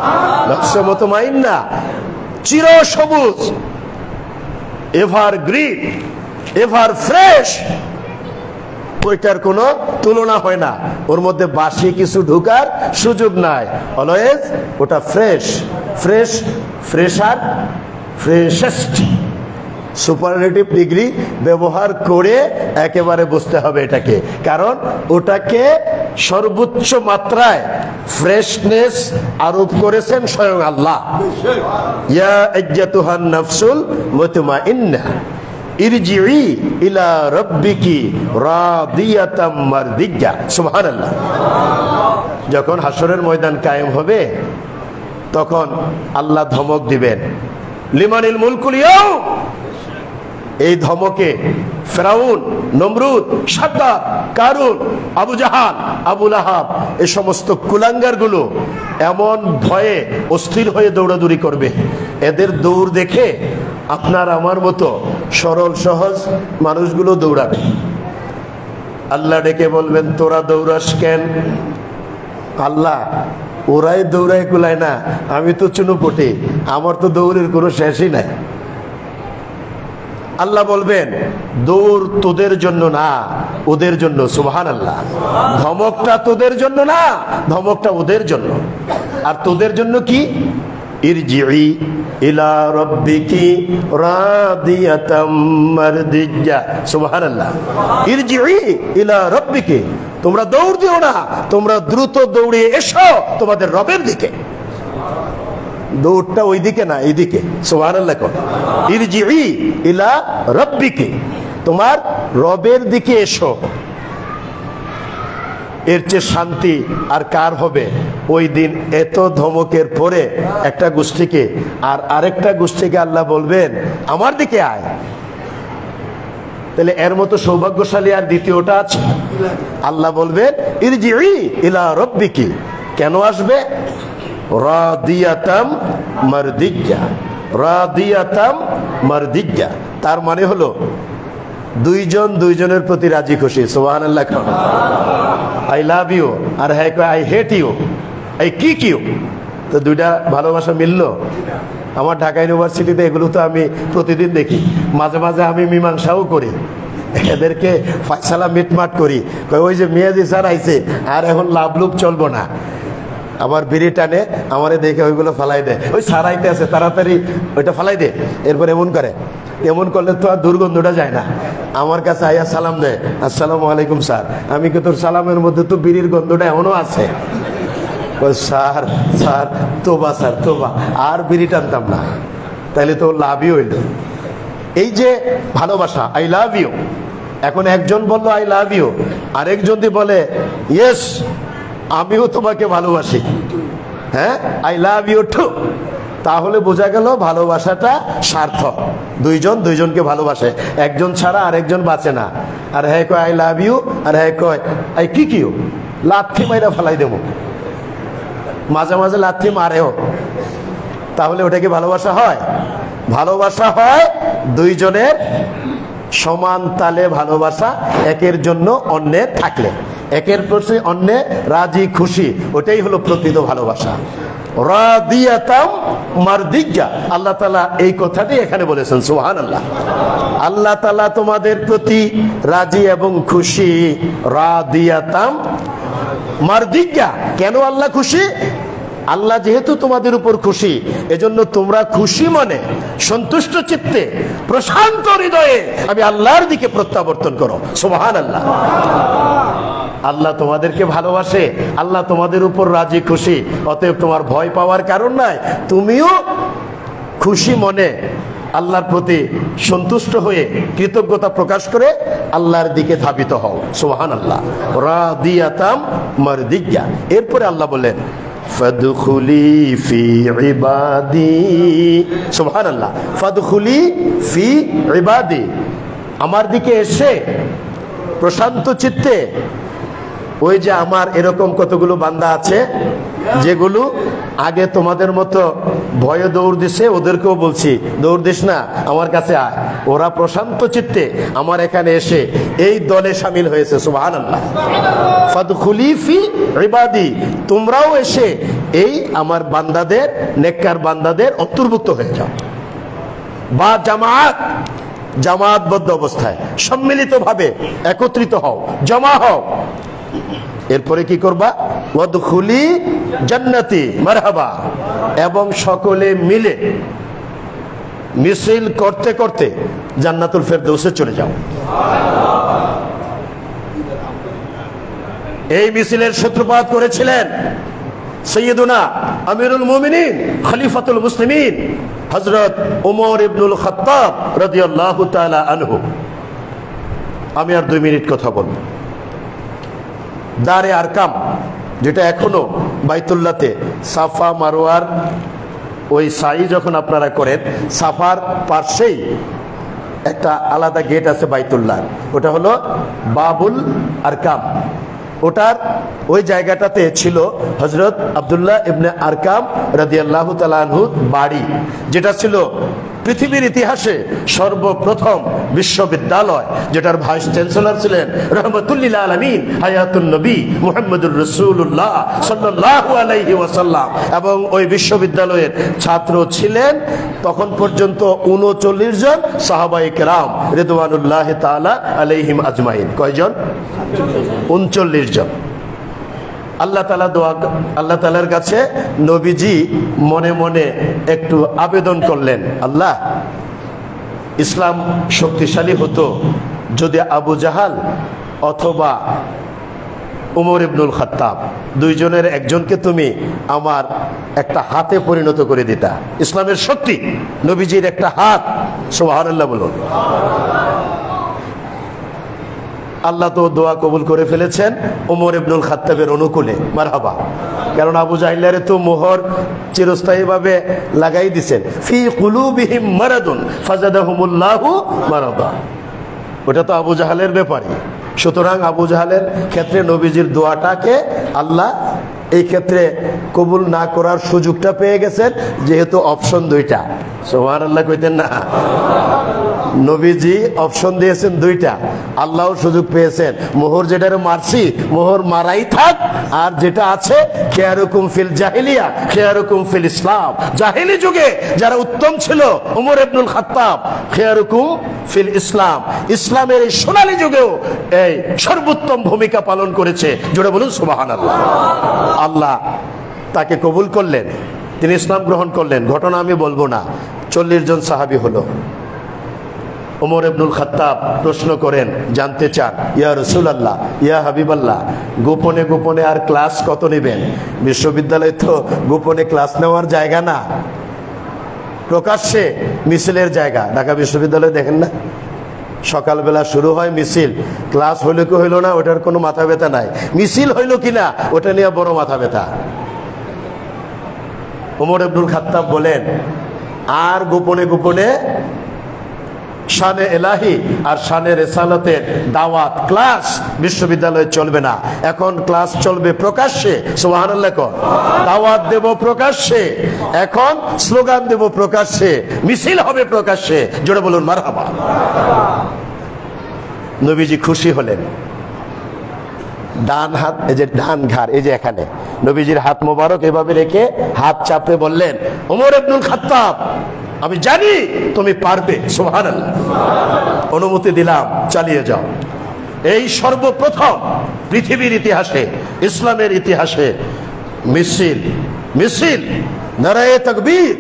নফসে মুতমাইন্না চির সবুজ, এভার গ্রিন, এভার ফ্রেশ, ওইটার কোনো তুলনা হয় না। ওর মধ্যে বাসি কিছু ঢুকার সুযোগ নাই। অলওয়েজ ওটা fresh, fresh, fresher, freshest. Superlative degree ব্যবহার করে একেবারে বুঝতে হবে এটাকে, কারণ ওটাকে সর্বোচ্চ মাত্রায় ফ্রেশনেস আরোপ করেছেন স্বয়ং আল্লাহ। ইয়া আইয়াতুহান নাফসুল মুতমাইন্না ইরজিই ইলা রাব্বিকি রাদিয়াতাম মারদিয়া। সুবহানাল্লাহ। যখন হাসরের ময়দান কায়েম হবে, তখন আল্লাহ ধমক দিবেন, লিমানিল মুলকুল ইয়াউম। এই ধমকে ফেরাউন, নমরুদ, সাদ্দাত, কারুন, আবু জাহাল, আবু লাহাব, এই সমস্ত কুলাঙ্গার গুলো এমন ভয়ে অস্থির হয়ে দৌড়াদৌড়ি করবে। এদের দৌড় দেখে আপনার আমার মতো সরল সহজ মানুষগুলো দৌড়াবে। আল্লাহ ডেকে বলবেন, তোরা দৌড়াস কেন? আল্লাহ, ওরাই দৌড়ায় কুলায় না, আমি তো চুনুপটি, আমার তো দৌড়ের কোনো শেষই নাই। আল্লাহ বলবেন, দৌড় তোদের জন্য না, ওদের জন্য। সুবহানাল্লাহ। ধমকটা তোদের জন্য না, ধমকটা ওদের জন্য। আর তোদের জন্য কি? ইরজিই ইলা রাব্বিকি রাদিয়াতাম মারদিয়া। সুবহানাল্লাহ। ইরজিই ইলা রাব্বিকি, তোমরা দৌড় দিও না, তোমরা দ্রুত দৌড়ে এসো তোমাদের রবের দিকে। দৌড়টা ওই দিকে না, এইদিকে। সুবহানাল্লাহ। ইরজিই ইলা রাব্বিকি, তোমার রবের দিকে এসো। এর চেয়ে শান্তি আর কার হবে? ওই দিন এত ধমকের পরে একটা গোষ্ঠীকে আর আরেকটা গোষ্ঠীকে আল্লাহ বলবেন, আমার দিকে আয়। তাহলে এর মতো সৌভাগ্যশালী আর দ্বিতীয়টা আছে? আল্লাহ বলবেন, ইরজিই ইলা রাব্বিকি। কেন আসবে? রাদিয়াতাম মারদিয়া। রাদিয়াতাম মারদিয়া, তার মানে হলো দুইজন দুইজনের প্রতি রাজি খুশি। সুবহানাল্লাহ। আই লাভ ইউ আর হ্যাঁ I hate you, I kick you. তো দুইটা ভালোবাসা মিললো? আমার ঢাকা ইউনিভার্সিটিতে এগুলো তো আমি প্রতিদিন দেখি। মাঝে মাঝে আমি মীমাংসাও করি, এদেরকে ফয়সালা মিটমাট করি। ওই যে মেয়াদি স্যার আইছে, আর এখন লাভ লুপ চলবো না। আমার বিড়ি টানে, আমারে দেখে ওইগুলো ফালাই দেয়, ওই সারাইতে আছে তাড়াতাড়ি ওইটা ফালাই দে। এরপর এমন করে, এমন করলে তো আর দুর্গন্ধটা যায় না। আমার কাছে আইয়া সালাম দেয়, আসসালামু আলাইকুম স্যার। আমি কি তোর সালামের মধ্যে তো বিড়ির গন্ধটা এমনও আছে? স্যার স্যার তোবা, স্যার তোবা, আর বিড়ি টানতাম না। তাইলে তো লাভই হইল। এই যে ভালোবাসা, আই লাভ ইউ। এখন একজন বললো আই লাভ ইউ, আরেকজন বলে ইয়েস আমিও তোমাকে ভালোবাসি, হ্যাঁ আই লাভ ইউ টু। তাহলে বোঝা গেল ভালোবাসাটা সার্থক। দুইজন দুইজনকে ভালোবাসে, একজন ছাড়া আরেকজন বাঁচে না। আর হ্যাঁ কয় আই লাভ ইউ, আর হ্যাঁ কয় আই কিক ইউ। লাথি মাইরা ফেলাই দেবো, মাঝে মাঝে লাথি মারেও। তাহলে ওটা কি ভালোবাসা হয়? ভালোবাসা হয় দুইজনের সমান তালে ভালোবাসা, একের জন্য অন্যের থাকলে, একের প্রতি অন্যে রাজি খুশি, ওটাই হলো প্রকৃত ভালোবাসা। রাদিয়াতাম মারদিয়া, আল্লাহ তাআলা এই কথাটি এখানে বলেছেন। সুবহানাল্লাহ। আল্লাহ তাআলা তোমাদের প্রতি রাজি এবং খুশি। রাদিয়াতাম মারদিয়া, কেন আল্লাহ খুশি? আল্লাহ যেহেতু তোমাদের উপর খুশি, এজন্য তোমরা খুশি মনে, সন্তুষ্ট চিত্তে, প্রশান্ত হৃদয়ে আমি আল্লাহর দিকে প্রত্যাবর্তন করো। সুবহানাল্লাহ। আল্লাহ তোমাদেরকে ভালোবাসে, আল্লাহ তোমাদের উপর রাজি খুশি, অতএব তোমার ভয় পাওয়ার কারণ নাই। তুমিও খুশি মনে আল্লাহর প্রতি সন্তুষ্ট হয়ে কৃতজ্ঞতা প্রকাশ করে আল্লাহর দিকে ধাবিত হও। সুবহানাল্লাহ। রাদিয়াতাম মারদিয়া। এরপরে আল্লাহ বলেন, ফাদখুলি ফি ইবাদি। সুবহানাল্লাহ। ফাদখুলি ফি ইবাদি, আমার দিকে এসে প্রশান্ত চিত্তে ওই যে আমার এরকম কতগুলো বান্দা আছে যেগুলো আগে তোমাদের মতো ভয়ে দৌড় দিছে, ওদেরকেও বলছি দৌড় দিস না, আমার কাছে আয়। ওরা প্রশান্ত চিত্তে আমার এখানে এসে এই দলে শামিল হয়েছে। সুবহানাল্লাহ। ফাদখুলি ফি ইবাদি, তোমরাও এসে এই আমার বান্দাদের, নেককার বান্দাদের অন্তর্ভুক্ত হয়ে যাও। বা জামাত, জামাতবদ্ধ অবস্থায় সম্মিলিতভাবে একত্রিত হও, জমা হও। এরপরে কি করবা? ওয়াদখুলি জান্নাতি, মারহাবা। এবং সকলে মিলে মিছিল করতে করতে জান্নাতুল ফেরদৌসে চলে যাও। এই মিছিলের সূত্রপাত করেছিলেন সৈয়দুনা আমিরুল মুমিনিন খলিফাতুল মুসলিমিন হযরত ওমর ইবনুল খাত্তাব রাদিয়াল্লাহু তাআলা আনহু। আমি আর 2 মিনিট কথা বলবো। দারে আরকাম, যেটা এখনো বাইতুল্লাহতে সাফা মারওয়ার ওই সাই যখন আপনারা করেন, সাফার পাশেই একটা আলাদা গেট আছে বাইতুল্লাহ, ওটা হলো বাবুল আরকাম। ওটার ওই জায়গাটাতে ছিল হযরত আব্দুল্লাহ ইবনে আরকাম রাদিয়াল্লাহু তাআলা আনহুর বাড়ি, যেটা ছিল পৃথিবীর ইতিহাসে সর্বপ্রথম বিশ্ববিদ্যালয়, যেটার ভাইস চ্যান্সেলর ছিলেন রহমাতুল্লিল আলামিন হায়াতুন নবী মুহাম্মদুর রাসূলুল্লাহ সাল্লাল্লাহু আলাইহি ওয়াসাল্লাম। এবং ওই বিশ্ববিদ্যালয়ের ছাত্র ছিলেন তখন পর্যন্ত 39 জন সাহাবায়ে কেরাম রিদওয়ানুল্লাহ তাআলা আলাইহিম আজমাইন। কয়জন? 39 জন। আল্লাহ তাআলার কাছে নবীজি মনে মনে একটু আবেদন করলেন, আল্লাহ, ইসলাম শক্তিশালী হতো যদি আবু জাহাল অথবা উমর ইবনুল খাত্তাব দুইজনের একজনকে তুমি আমার একটা হাতে পরিণত করে দিতা। ইসলামের শক্তি নবীজির একটা হাত। সুবহানাল্লাহ বলুন। আল্লাহ তো দোয়া কবুল করে ফেলেছেন ওমর ইবনুল খাত্তাবের অনুকূলে, মারহাবা। কারণ আবু জাহলের তো মোহর চিরস্থায়ীভাবে লাগাই দিছেন, ফি কুলুবিহিম মারাদুন ফাজাদাহুমুল্লাহু মারাদা। ওটা তো আবু জাহলের ব্যাপারে। সুতরাং আবু জাহলের ক্ষেত্রে নবীজির দোয়াটাকে আল্লাহ এই ক্ষেত্রে কবুল না করার সুযোগটা পেয়ে গেছেন, যেহেতু অপশন 2টা। সুবহানাল্লাহ কইতেন না? নবীজি অপশন দিয়েছেন 2টা, আল্লাহও সুযোগ পেয়েছেন। মোহর যেটারে মারছি, মোহর মারাই থাক, আর যেটা আছে খিয়ারুকুম ফিল জাহিলিয়া খিয়ারুকুম ফিল ইসলাম। জাহিলি যুগে যারা উত্তম ছিল ওমর ইবনুল খাত্তাব, খিয়ারুকুম ফিল ইসলাম, ইসলামের এই সোনালী যুগেও এই সর্বোত্তম ভূমিকা পালন করেছে। জোরে বলুন সুবহানাল্লাহ। আল্লাহ তাকে কবুল করলেন, তিনি ইসলাম গ্রহণ করলেন। ঘটনা আমি বলবো না। 40 জন সাহাবী হলো। ওমর ইবনুল খাত্তাব প্রশ্ন করেন, জানতে চান, ইয়া রাসূলুল্লাহ, ইয়া হাবিবাল্লাহ, গোপনে গোপনে আর ক্লাস কত নেবেন? বিশ্ববিদ্যালয় তো গোপনে ক্লাস নেওয়ার জায়গা না, প্রকাশ্যে মিছিলের জায়গা। ঢাকা বিশ্ববিদ্যালয় দেখেন না, সকালবেলা শুরু হয় মিছিল, ক্লাস হইল কি হইল না ওটার কোনো মাথা ব্যথা নাই, মিছিল হইল কিনা ওটা নিয়ে বড় মাথা ব্যথা। ওমর ইবনুল খাত্তাব বলেন, আর গোপনে গোপনে শানে এলাহি আর শানে রেসালাতের দাওয়াত ক্লাস বিশ্ববিদ্যালয়ে চলবে না, এখন ক্লাস চলবে প্রকাশ্যে। সুবহানাল্লাহ। দাওয়াত দেব প্রকাশ্যে, এখন স্লোগান দেব প্রকাশ্যে, মিছিল হবে প্রকাশ্যে। জোরে বলুন মারহাবা। নবীজি খুশি হলেন। ডান হাত, এই যে ডান ঘাড়, এই যে এখানে নবীজির হাত মোবারক এভাবে রেখে হাত চাপড়ে বললেন, ওমর ইবনুল খাত্তাব, আমি জানি তুমি পারবে। সুবহানাল্লাহ। অনুমতি দিলাম, চালিয়ে যাও। এই সর্বপ্রথম পৃথিবীর ইতিহাসে, ইসলামের ইতিহাসে মিছিল, মিছিল, নারায়ে তাকবীর,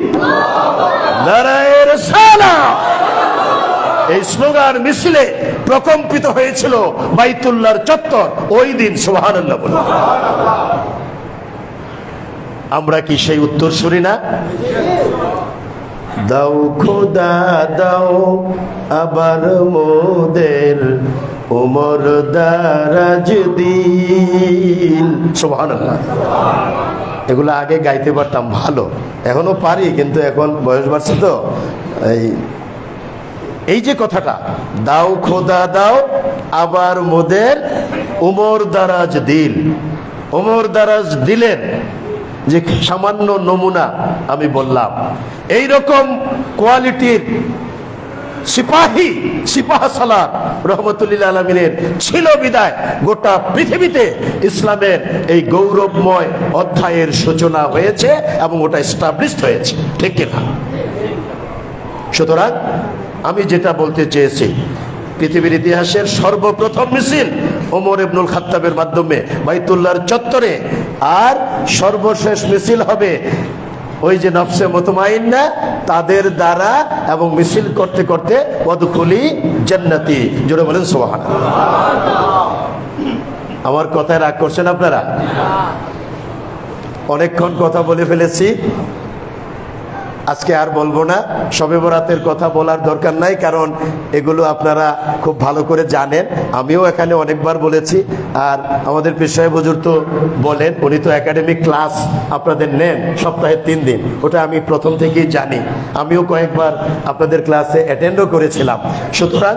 নারায়ে রিসালাত, এই স্লোগান মিছিলে প্রকম্পিত হয়েছিল বাইতুল্লাহর চত্বর ওই দিন। সুবহানাল্লাহ বলুন। আমরা কি সেই উত্তরসূরি না? দাও খোদা দাও আবার মোদের ওমর দারাজ দিল। সুবহানাল্লাহ। এগুলো আগে গাইতে পারতাম ভালো, এখনো পারি, কিন্তু এখন বয়স বাড়ছে তো এই এই যে কথাটা, দাও খোদা দাও আবার মোদের উমর দারাজ দিল, উমর দারাজ দিলের যে সামান্য নমুনা আমি বললাম, এই রকম কোয়ালিটির সিপাহ সালার রহমতুল্লিল আলমিনের ছিল বিদায় গোটা পৃথিবীতে ইসলামের এই গৌরবময় অধ্যায়ের সূচনা হয়েছে এবং ওটা এস্টাবলিশড হয়েছে, ঠিক কিনা? সুতরাং আমি যেটা বলতে চেয়েছি, পৃথিবীর ইতিহাসের সর্বপ্রথম মিছিল ওমর ইবনুল খাত্তাবের মাধ্যমে বাইতুল্লাহর চত্বরে, আর সর্বশেষ মিছিল হবে ওই যে নফসে মুতমাইন্না তাদের দ্বারা, এবং মিছিল করতে করতে ওয়াদখুলি জান্নাতি, জোরে বলেন সুবহানাল্লাহ। আমার কথায় রাগ করছেন আপনারা? অনেকক্ষণ কথা বলে ফেলেছি, আজকে আর বলবো না। শবে বরাতের কথা বলার দরকার নাই, কারণ এগুলো আপনারা খুব ভালো করে জানেন, আমিও এখানে অনেকবার বলেছি। আর আমাদের পীর সাহেব হুজুর তো বলেন, উনি তো একাডেমিক ক্লাস আপনাদের নেন সপ্তাহে 3 দিন, ওটা আমি প্রথম থেকেই জানি, আমিও কয়েকবার আপনাদের ক্লাসে অ্যাটেন্ডও করেছিলাম। সুতরাং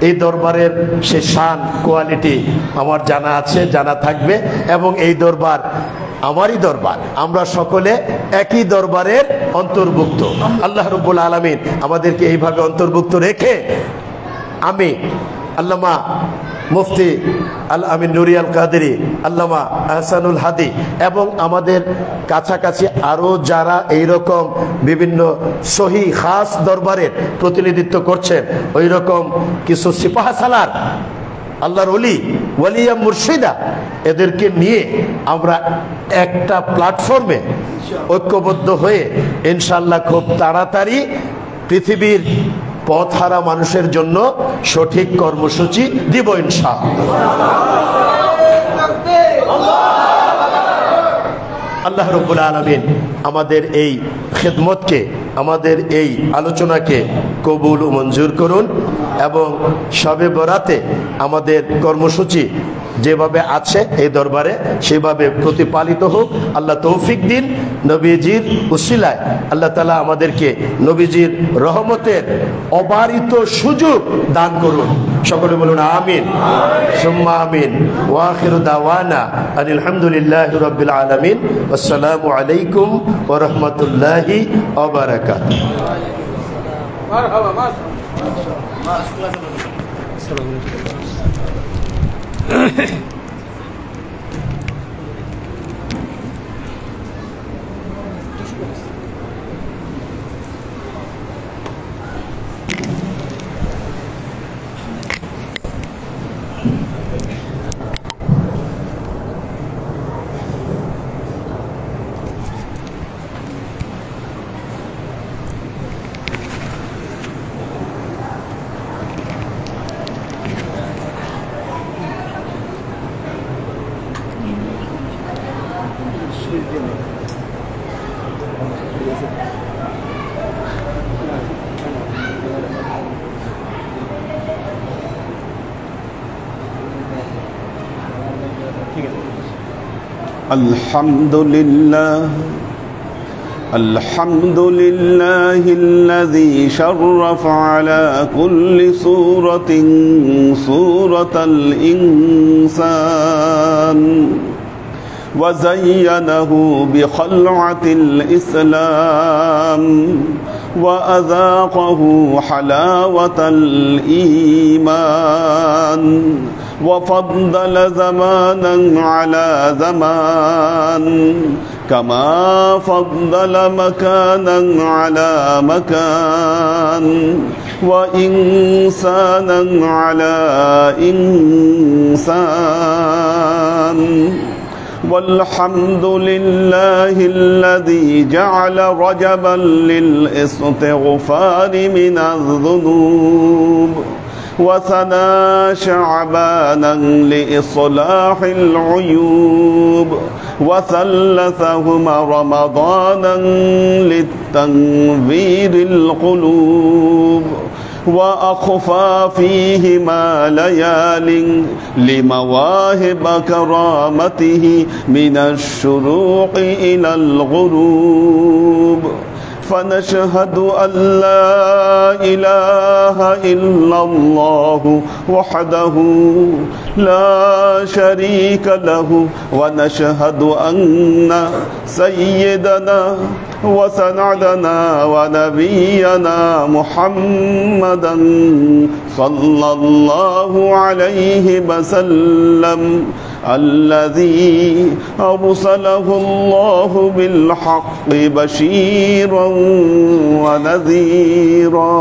এই দরবারের সে শান কোয়ালিটি আমার জানা আছে, জানা থাকবে, এবং এই দরবার আমারই দরবার, আমরা সকলে একই দরবারের অন্তর্ভুক্ত। আল্লাহ রাব্বুল আলামিন আমাদেরকে এইভাবে অন্তর্ভুক্ত রেখে আমি আল্লামা মুফতি আল আমিন নুরি আল কাদেরি, আল্লামা আহসানুল হাদি এবং আমাদের কাছাকাছি আরও যারা এইরকম বিভিন্ন সহি খাস দরবারের প্রতিনিধিত্ব করছেন, ওই রকম কিছু সিপাহ সালার আল্লাহর ওলিয়া মুর্শিদা, এদেরকে নিয়ে আমরা একটা প্ল্যাটফর্মে ঐক্যবদ্ধ হয়ে ইনশাআল্লাহ খুব তাড়াতাড়ি পৃথিবীর পথহারা মানুষের জন্য সঠিক কর্মসূচি দিব ইনশাআল্লাহ। আল্লাহ রাব্বুল আলামিন আমাদের এই খেদমতকে, আমাদের এই আলোচনাকে কবুল ও মঞ্জুর করুন, এবং শবে বরাতে আমাদের কর্মসূচি যেভাবে আছে এই দরবারে সেভাবে প্রতিপালিত হোক। আল্লাহ তৌফিক দিন, নবীজির উসিলায় আল্লাহ তাআলা আমাদেরকে নবীজির রহমতের অবারিত সুযোগ দান করুন। সকলে বলুন আমিন, সুম্মা আমিন। ওয়া আখিরু দাওয়ানা আনিল হামদুলিল্লাহি রাব্বিল আলামিন। আসসালামু আলাইকুম ওয়া রাহমাতুল্লাহি ওয়া বারাকাতুহু। মারহাবা, الحمد لله الذي شرف على كل سورة الإنسان وزينه بخلعة الإسلام وأذاقه حلاوة الإيمان وفضل زمانا على زمان كما فضل مكانا على مكان وإنسانا على إنسان والحمد لله الذي جعل رجبا للاستغفار من الذنوب وثنى شعبانا لإصلاح العيوب وثلثهما رمضانا للتنوير القلوب وأخفى فيهما ليال لمواهب كرامته من الشروق إلى الغروب فنشهد أن لا إله إلا الله وحده لا شريك له ونشهد أن سيدنا وسندنا ونبينا محمدا صلى الله عليه وسلم الذي أرسله الله بالحق بشيرا ونذيرا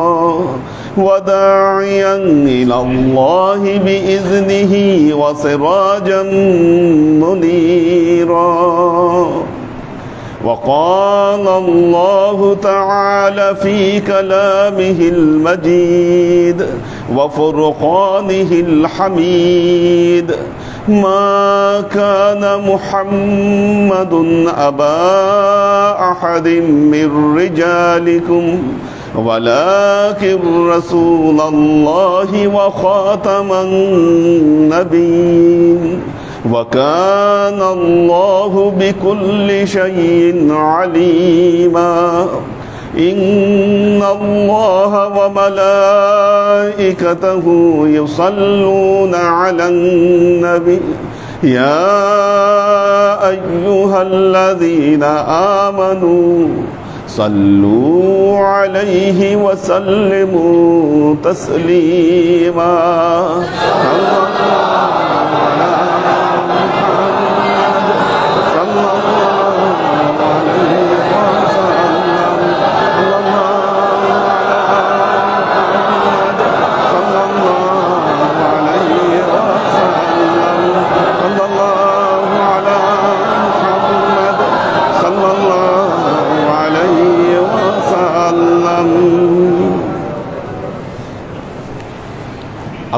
وداعيا إلى الله بإذنه وسراجا منيرا. وقال الله تعالى في كلامه المجيد وفرقانه الحميد: ما كان محمد أبا أحد من رجالكم ولكن رسول الله وخاتم النبيين وكان الله بكل شيء عليما. إن الله وملائكته يصلون على النبي يا أيها الذين آمنوا صلوا عليه وسلموا تسليما.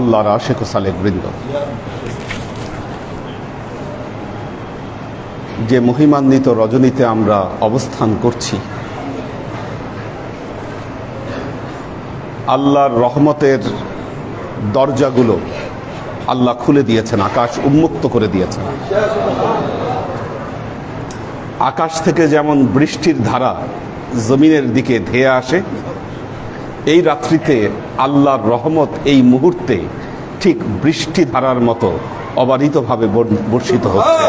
আল্লাহর আশিক ও সালেক বৃন্দ, যে মহিমান্বিত রজনীতে আমরা অবস্থান করছি, আল্লাহর রহমতের দরজাগুলো আল্লাহ খুলে দিয়েছেন, আকাশ উন্মুক্ত করে দিয়েছেন। আকাশ থেকে যেমন বৃষ্টির ধারা জমিনের দিকে ধেয়ে আসে, এই রাত্রিতে আল্লাহর রহমত এই মুহূর্তে ঠিক বৃষ্টি ধারার মতো অবারিতভাবে বর্ষিত হচ্ছে।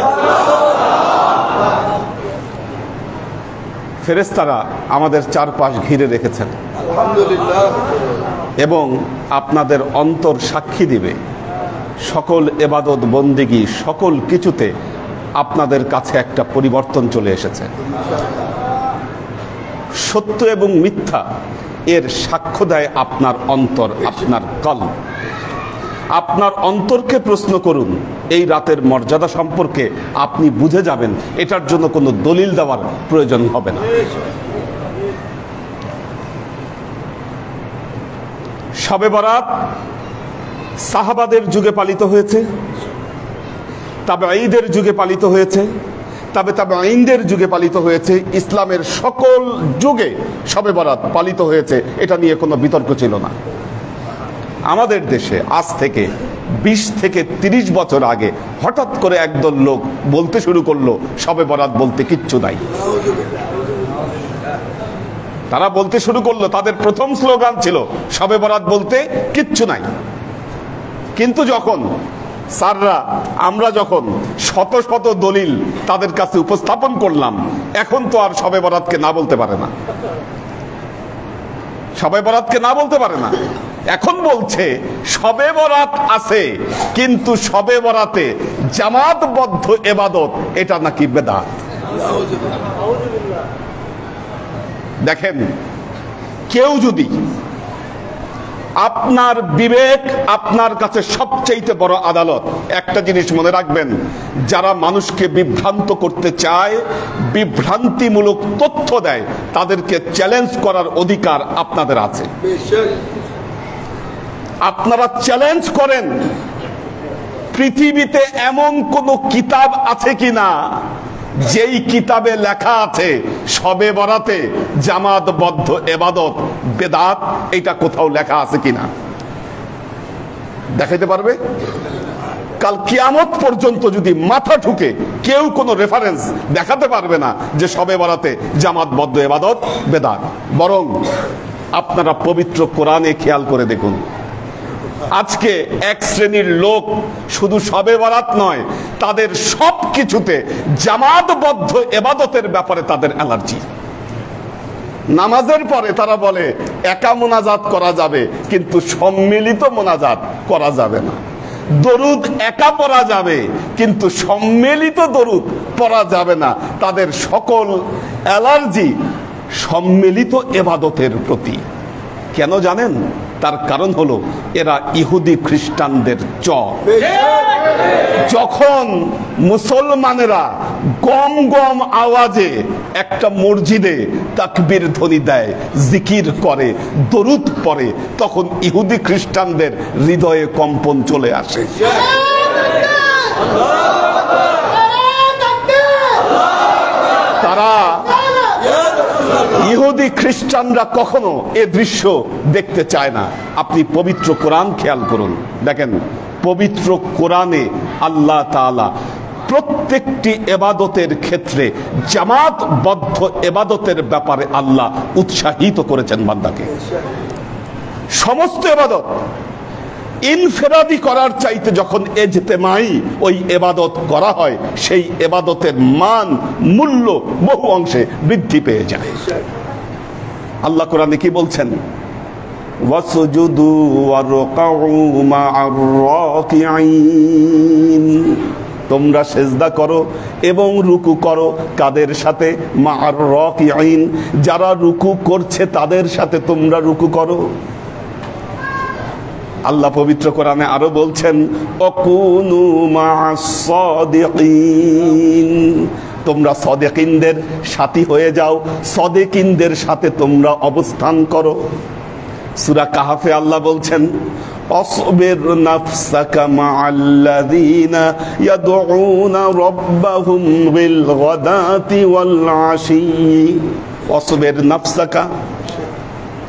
ফেরেশতারা আমাদের চারপাশ ঘিরে রেখেছেন এবং আপনাদের অন্তর সাক্ষী দিবে সকল ইবাদত বন্দেগী সকল কিছুতে আপনাদের কাছে একটা পরিবর্তন চলে এসেছে। সত্য এবং মিথ্যা এর সাক্ষ্য দেয় আপনার অন্তর, আপনার কলব। আপনার অন্তরকে প্রশ্ন করুন, এই রাতের মর্যাদা সম্পর্কে আপনি বুঝে যাবেন, এটার জন্য কোনো দলিল দেওয়ার প্রয়োজন হবে না। শবে বরাত সাহাবাদের যুগে পালিত হয়েছে, তাবেঈদের যুগে পালিত হয়েছে, তাবেঈনদের যুগে পালিত হয়েছে, ইসলামের সকল যুগে শবে বরাত পালিত হয়েছে, এটা নিয়ে কোনো বিতর্ক ছিল না। আমাদের দেশে আজ থেকে 20 থেকে 30 বছর আগে হঠাৎ করে একদল লোক বলতে শুরু করলো শবে বরাত বলতে কিচ্ছু নাই। তারা বলতে শুরু করলো, তাদের প্রথম স্লোগান ছিল শবে বরাত বলতে কিচ্ছু নাই। কিন্তু যখন স্যাররা আমরা যখন শত শত দলিল তাদের কাছে উপস্থাপন করলাম, এখন তো আর শবে বরাতকে না বলতে পারে না, শবে বরাতকে না বলতে পারে না। এখন বলছে শবে বরাত আছে, কিন্তু শবে বরাতে জামাতবদ্ধ ইবাদত এটা নাকি বেদাত। দেখেন, কেউ যদি আপনার বিবেক আপনার কাছে সবচেয়ে বড় আদালত, একটা জিনিস মনে রাখবেন, যারা মানুষকে বিভ্রান্ত করতে চায়, বিভ্রান্তিমূলক তথ্য দেয়, তাদেরকে চ্যালেঞ্জ করার অধিকার আপনাদের আছে। আপনারা চ্যালেঞ্জ করেন, পৃথিবীতে এমন কোন কিতাব আছে কিনা যেই কিতাবে লেখা আছে শবে বরাতে জামাতবদ্ধ ইবাদত বেদাত, এটা কোথাও লেখা আছে কিনা দেখাইতে পারবে? কাল কিয়ামত পর্যন্ত যদি মাথা ঠুকে কেউ কোনো রেফারেন্স দেখাতে পারবে না যে শবে বরাতে জামাতবদ্ধ ইবাদত বেদাত। বরং আপনারা পবিত্র কোরআনে খেয়াল করে দেখুন, আজকে এক শ্রেণীর লোক শুধু শবে বরাত নয়, তাদের সব কিছুতে জামাতবদ্ধ ইবাদতের ব্যাপারে তাদের অ্যালার্জি। নামাজের পরে তারা বলে একা মোনাজাত করা যাবে, কিন্তু সম্মিলিত মোনাজাত করা যাবে না। দরুদ একা পড়া যাবে, কিন্তু সম্মিলিত দরুদ পড়া যাবে না। তাদের সকল অ্যালার্জি সম্মিলিত ইবাদতের প্রতি। কেন জানেন? তার কারণ হলো এরা ইহুদি খ্রিস্টানদের যখন মুসলমানেরা গম গম আওয়াজে একটা মসজিদে তাকবীর ধ্বনি দেয়, জিকির করে, দরুদ পড়ে, তখন ইহুদি খ্রিস্টানদের হৃদয়ে কম্পন চলে আসে। তারা ইহুদি খ্রিস্টানরা কখনো এ দৃশ্য দেখতে চায় না। আপনি পবিত্র কোরআন খেয়াল করুন, দেখেন পবিত্র কোরআনে আল্লাহ তাআলা প্রত্যেকটি ইবাদতের ক্ষেত্রে জামাতবদ্ধ ইবাদতের ব্যাপারে আল্লাহ উৎসাহিত করেছেন বান্দাকে। সমস্ত ইবাদত ইনফেরাদি করার চাইতে যখন ইজতেমাই ওই ইবাদত করা হয়, সেই ইবাদতের মান মূল্য বহু অংশে বৃদ্ধি পেয়ে যায়। আল্লাহ কোরআনে কি বলছেন? ওয়াসজুদু ওয়ারকাউ মা'আর রাকিঈন, তোমরা সেজদা করো এবং রুকু করো কাদের সাথে? মা'আর রাকিঈন, যারা রুকু করছে তাদের সাথে তোমরা রুকু করো। আল্লাহ পবিত্র কোরআনে আরো বলছেন ওয়াকুনু মা'আস সাদিকিন, তোমরা সাদিকিনদের সাথী হয়ে যাও, সাদিকিনদের সাথে তোমরা অবস্থান করো। সূরা কাহফে আল্লাহ বলছেন অসবির নাফসাকা মা'আল্লাযীনা ইয়াদউনা রাব্বাহুম বিল গাদাতি ওয়াল আশি। অসবির নাফসাকা,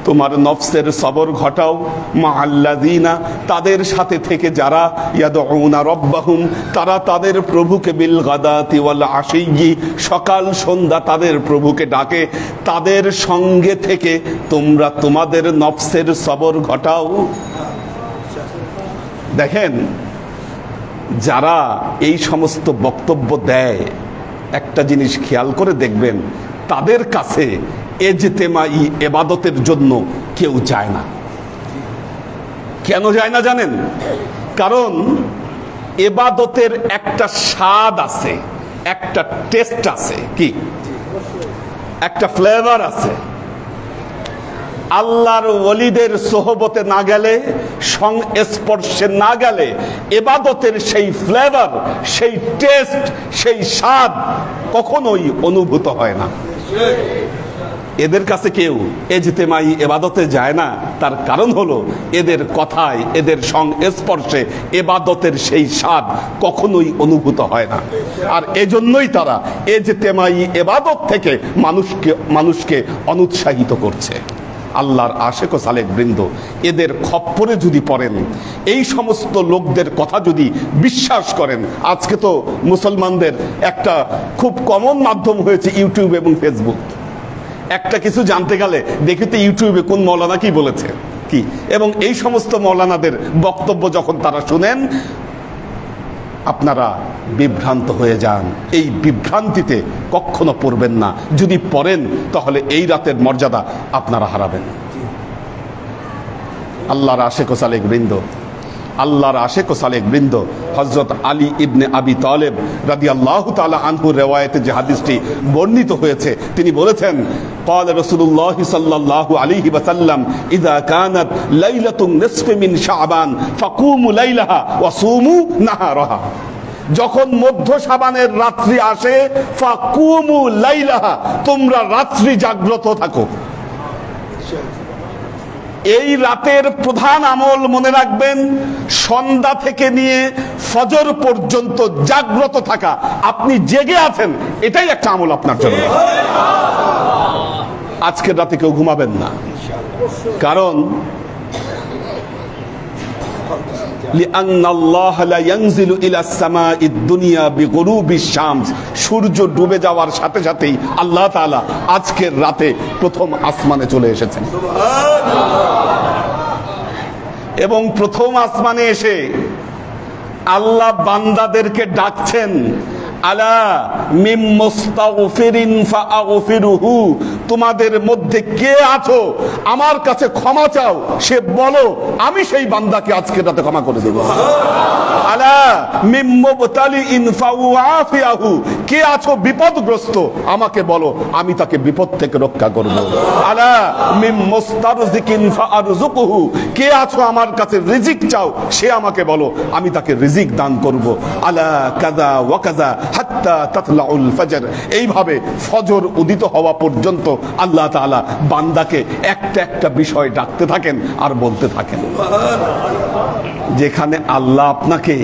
তোমার নফসের সবর ঘটাও, মা'আল্লাযীনা, তাদের সাথে থেকে যারা ইয়াদউনা রাব্বাহুম, তারা তাদের প্রভুকে বিল গাদাতি ওয়াল আশিয়্যি, সকাল সন্ধ্যা তাদের প্রভুকে ডাকে, তাদের সঙ্গে থেকে তোমরা তোমাদের নফসের সবর ঘটাও। দেখেন, যারা এই সমস্ত বক্তব্য দেয়, একটা জিনিস খেয়াল করে দেখবেন, তাদের কাছে ইজতেমাই ইবাদতের জন্য কেউ যায় না। কেন যায় না জানেন? কারণ ইবাদতের একটা স্বাদ আছে, একটা টেস্ট আছে, কি একটা ফ্লেভার আছে। আল্লাহর ওলিদের সোহবতে না গেলে, সংস্পর্শে না গেলে ইবাদতের সেই ফ্লেভার, সেই টেস্ট, সেই স্বাদ কখনোই অনুভূত হয় না। এদের কাছে কেউ ইজতেমাই ইবাদতে যায় না, তার কারণ হলো এদের কথায়, এদের সংস্পর্শে ইবাদতের সেই স্বাদ কখনোই অনুভূত হয় না। আর এজন্যই তারা ইজতেমাই ইবাদত থেকে মানুষকে অনুৎসাহিত করছে। আল্লাহর আশেক ও সালেক বৃন্দ, এদের খপ্পরে যদি পড়েন, এই সমস্ত লোকদের কথা যদি বিশ্বাস করেন, আজকে তো মুসলমানদের একটা খুব কমন মাধ্যম হয়েছে ইউটিউব এবং ফেসবুক। একটা কিছু জানতে গেলে দেখি তো ইউটিউবে কোন মৌলানা কি বলেছে, কি, এবং এই সমস্ত মৌলানাদের বক্তব্য যখন তারা শুনেন, আপনারা বিভ্রান্ত হয়ে যান। এই বিভ্রান্তিতে কখনো পড়বেন না। যদি পড়েন তাহলে এই রাতের মর্যাদা আপনারা হারাবেন। আল্লাহর আশেক ও সালেক বৃন্দ, আল্লাহর আশেক ও সালেক বৃন্দ, হযরত আলী ইবনে আবি তালেব রাদিয়াল্লাহু তাআলা আনহু রিওয়ায়াতে যে হাদিসটি বর্ণিত হয়েছে, তিনি বলেছেন قال رسول الله صلى الله عليه وسلم اذا كانت ليله النصف من شعبان فقوموا ليلها وصوموا نهارها, যখন মধ্য শাবানের রাত্রি আসে, ফাকুমু লাইলাহা, তোমরা রাত্রি জাগ্রত থাকো। এই রাতের প্রধান আমল মনে রাখবেন, সন্ধ্যা থেকে নিয়ে ফজর পর্যন্ত জাগ্রত থাকা। আপনি জেগে আছেন, এটাই একটা আমল আপনার জন্য। আজকের রাতে কেউ ঘুমাবেন না, কারণ লিআন্নাল্লাহা লা ইয়ানজিলু ইলাস সামাঈদ দুনিয়া বিগুরুবিশ শামস, সূর্য ডুবে যাওয়ার সাথে সাথেই আল্লাহ তাআলা আজকের রাতে প্রথম আসমানে চলে এসেছেন। এবং প্রথম আসমানে এসে আল্লাহ বান্দাদেরকে ডাকছেন, আলা মিম মুস্তাগফিরিন ফাআগফিরুহু, তোমাদের মধ্যে কে আছো আমার কাছে ক্ষমা চাও, সে বলো আমি সেই বান্দাকে আজকে রাতে ক্ষমা করে দেব। আলা মিম মুবতালিইন ফাউআফিয়াহু, কে আছো বিপদগ্রস্ত আমাকে বলো আমি তাকে বিপদ থেকে রক্ষা করব। আলা মিম মুস্তারজিকিন ফাআরযুকুহু, কে আছো আমার কাছে রিজিক চাও সে আমাকে বলো আমি তাকে রিজিক দান করব। আলা কাযা ওয়া কাযা হাত্তা তাতলাউল ফজর, এইভাবে ফজর উদিত হওয়া পর্যন্ত আল্লাহ তাআলা বান্দাকে একটা একটা বিষয় ডাকতে থাকেন আর বলতে থাকেন। যেখানে আল্লাহ আপনাকে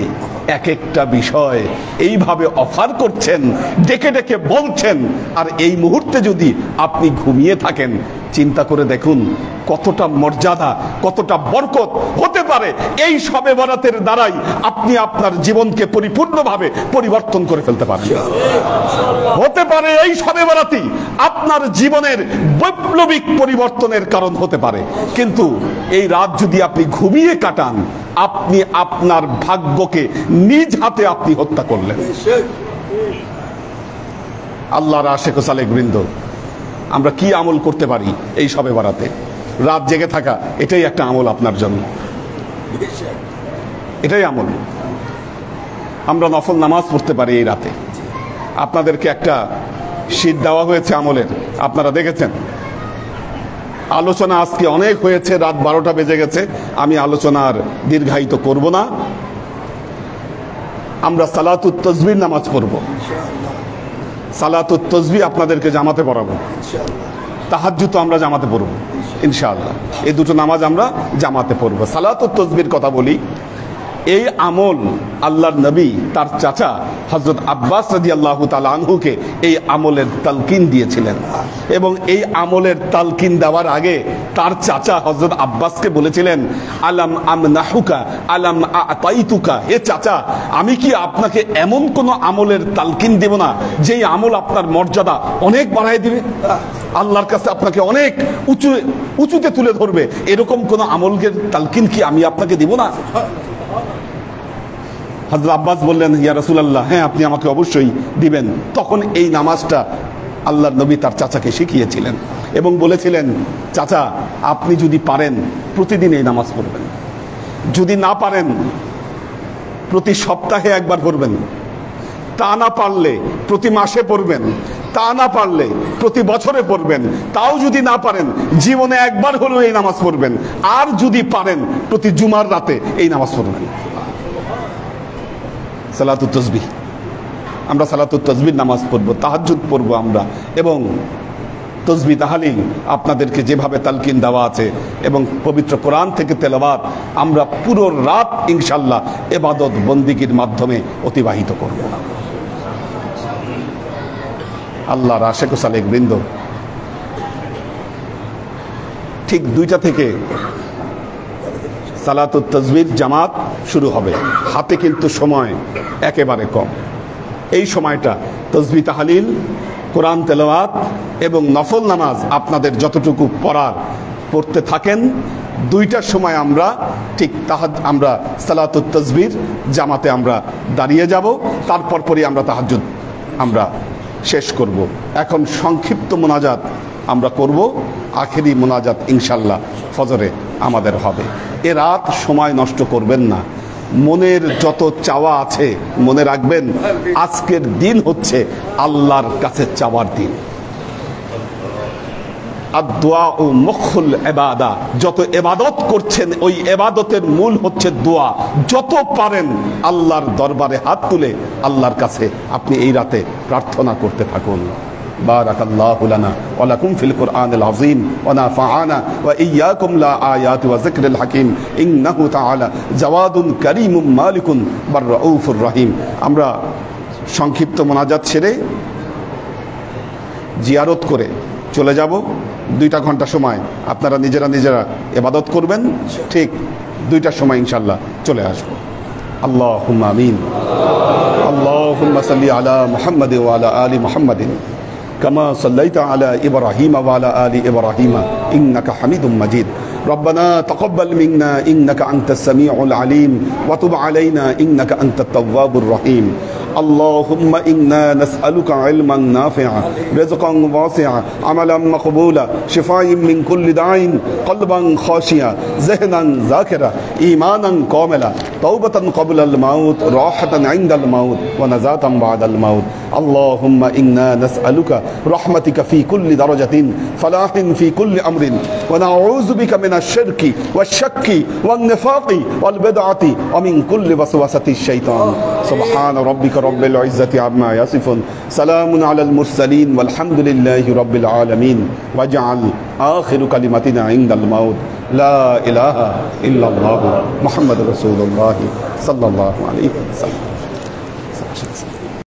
এক একটা বিষয় এইভাবে অফার করছেন, ডেকে ডেকে বলছেন, আর এই মুহূর্তে যদি আপনি ঘুমিয়ে থাকেন, চিন্তা করে দেখুন কতটা মর্যাদা, কতটা বরকত হতে পারে এই শবে বরাতের দ্বারাই আপনি আপনার জীবনকে পরিপূর্ণভাবে পরিবর্তন করে ফেলতে পারেন। হতে পারে এই শবে বরাতই আপনার জীবনের বৈপ্লবিক পরিবর্তনের কারণ হতে পারে। কিন্তু এই রাত যদি আপনি ঘুমিয়ে কাটান, আপনি আপনার ভাগ্যকে নিজ হাতে আপনি হত্যা করলেন। আল্লাহর আশিক ও সালেক বৃন্দ, আমরা কি আমল করতে পারি এই শবে বরাতে? রাত জেগে থাকা এটাই একটা আমল আপনার জন্য, এটাই আমল। আমরা নফল নামাজ পড়তে পারি এই রাতে। আপনাদেরকে একটা শীট দেওয়া হয়েছে আমলের, আপনারা দেখেছেন। আলোচনা আজকে অনেক হয়েছে, রাত 12টা বেজে গেছে, আমি আলোচনার দীর্ঘায়িত করব না। আমরা সালাতুত তাসবিহ নামাজ পড়ব। সালাতুত তাসবিহ আপনাদেরকে জামাতে পড়াবো, তাহাজ্জুদ তো আমরা জামাতে পড়ব ইনশাআল্লাহ। এই দুটো নামাজ আমরা জামাতে পড়ব। সালাতুত তাসবিহর কথা বলি, এই আমল আল্লাহর নবী তার চাচা হযরত আব্বাস রাদিয়াল্লাহু তাআলা আনহুকে এই আমলের তালকিন দিয়েছিলেন। এবং এই আমলের তালকিন দেওয়ার আগে তার চাচা হযরত আব্বাসকে বলেছিলেন, আলাম আমনাহুকা আলাম আতাইতুকা, হে চাচা আমি কি আপনাকে এমন কোন আমলের তালকিন দেব না যেই আমল আপনার মর্যাদা অনেক বাড়ায় দিবে, আল্লাহর কাছে আপনাকে অনেক উঁচুতে তুলে ধরবে, এরকম কোন আমলের তালকিন কি আমি আপনাকে দিব না? হযরত আব্বাস বললেন, ইয়া রাসূলুল্লাহ, হ্যাঁ আপনি আমাকে অবশ্যই দিবেন। তখন এই নামাজটা আল্লাহর নবী তার চাচাকে শিখিয়েছিলেন এবং বলেছিলেন, চাচা আপনি যদি পারেন প্রতিদিন এই নামাজ পড়বেন, যদি না পারেন প্রতি সপ্তাহে একবার পড়বেন, তা না পারলে প্রতি মাসে পড়বেন, তা না পারলে প্রতি বছরে পড়বেন, তাও যদি না পারেন জীবনে একবার হলেও এই নামাজ পড়বেন, আর যদি পারেন প্রতি জুমার রাতে এই নামাজ পড়বেন। সালাতুত তাসবিহ, আমরা সালাতুত তাসবিহ নামাজ পড়ব, তাহাজ্জুদ পড়ব আমরা, এবং তাসবিহ তাহলিল আপনাদেরকে যেভাবে তালকিন দেওয়া আছে এবং পবিত্র কোরআন থেকে তেলাওয়াত আমরা পুরো রাত ইনশাআল্লাহ ইবাদত বন্দিগির মাধ্যমে অতিবাহিত করব। আল্লাহর আশিক ও সালেক বৃন্দ, ঠিক 2টা থেকে সালাতুত তাসবিহ জামাত শুরু হবে। হাতে কিন্তু সময় একেবারে কম। এই সময়টা তাসবিহ তাহলিল, কোরআন তেলাওয়াত এবং নফল নামাজ আপনাদের যতটুকু পড়তে থাকেন। 2টার সময় আমরা ঠিক আমরা সালাতুত তাসবিহ জামাতে আমরা দাঁড়িয়ে যাব, তারপর পরই আমরা তাহাজ্জুদ আমরা শেষ করব। এখন সংক্ষিপ্ত মোনাজাত আমরা করব, আখেরি মোনাজাত ইনশাআল্লাহ ফজরে আমাদের হবে। এ রাত সময় নষ্ট করবেন না। মনের যত চাওয়া আছে মনে রাখবেন, আজকের দিন হচ্ছে আল্লাহর কাছে চাওয়ার দিন। আদ-দুআ ও মুখুল ইবাদা, যত ইবাদত করছেন ওই ইবাদতের মূল হচ্ছে দোয়া। যত পারেন আল্লাহর দরবারে হাত তুলে আল্লাহর কাছে আপনি এই রাতে প্রার্থনা করতে থাকুন। বারাকাল্লাহু লানা ওয়া লাকুম ফিল কুরআনিল আযীম ওয়া নাফা'ানা ওয়া ইয়্যাকুম লা আয়াতি ওয়া যিকরিল হাকীম ইন্নাহু তাআলা জাওয়াদুন কারীমুম মালিকুন বার রাউফুর রহিম। আমরা সংক্ষিপ্ত মোনাজাত ছেড়ে জিয়ারত করে চলে যাব। 2টা ঘন্টা সময় আপনারা নিজেরা ইবাদত করবেন। ঠিক 2টার সময় ইনশাল্লাহ চলে আসবো। আল্লাহুম্মা আমিন। আল্লাহুম্মা সাল্লি আলা মুহাম্মাদ ওয়া আলা আলি মুহাম্মাদিন কামা সাল্লাইতা আলা ইব্রাহিম ওয়া আলা আলি ইব্রাহিম ইন্নাকা হামিদুম মাজিদ। ربنا تقبل منا إنك أنت السميع العليم وتب علينا إنك أنت التواب الرحيم. اللهم إنا نسألك علما نافعا رزقا واسعا عملا مقبولا شفاء من كل داء قلبا خاشعا ذهنا ذاكرا إيمانا كاملا توبة قبل الموت راحة عند الموت ونجاة بعد الموت. اللهم إنا نسألك رحمتك في كل درجة فلاح في كل أمر ونعوذ بك من الشرك والشك والنفاق والبدعة ومن كل وسوسة الشيطان. سبحان ربك رب العزة عما يصفون سلام على المرسلين والحمد لله رب العالمين. واجعل آخر كلمتنا عند الموت لا إله إلا الله محمد رسول الله صلى الله عليه وسلم.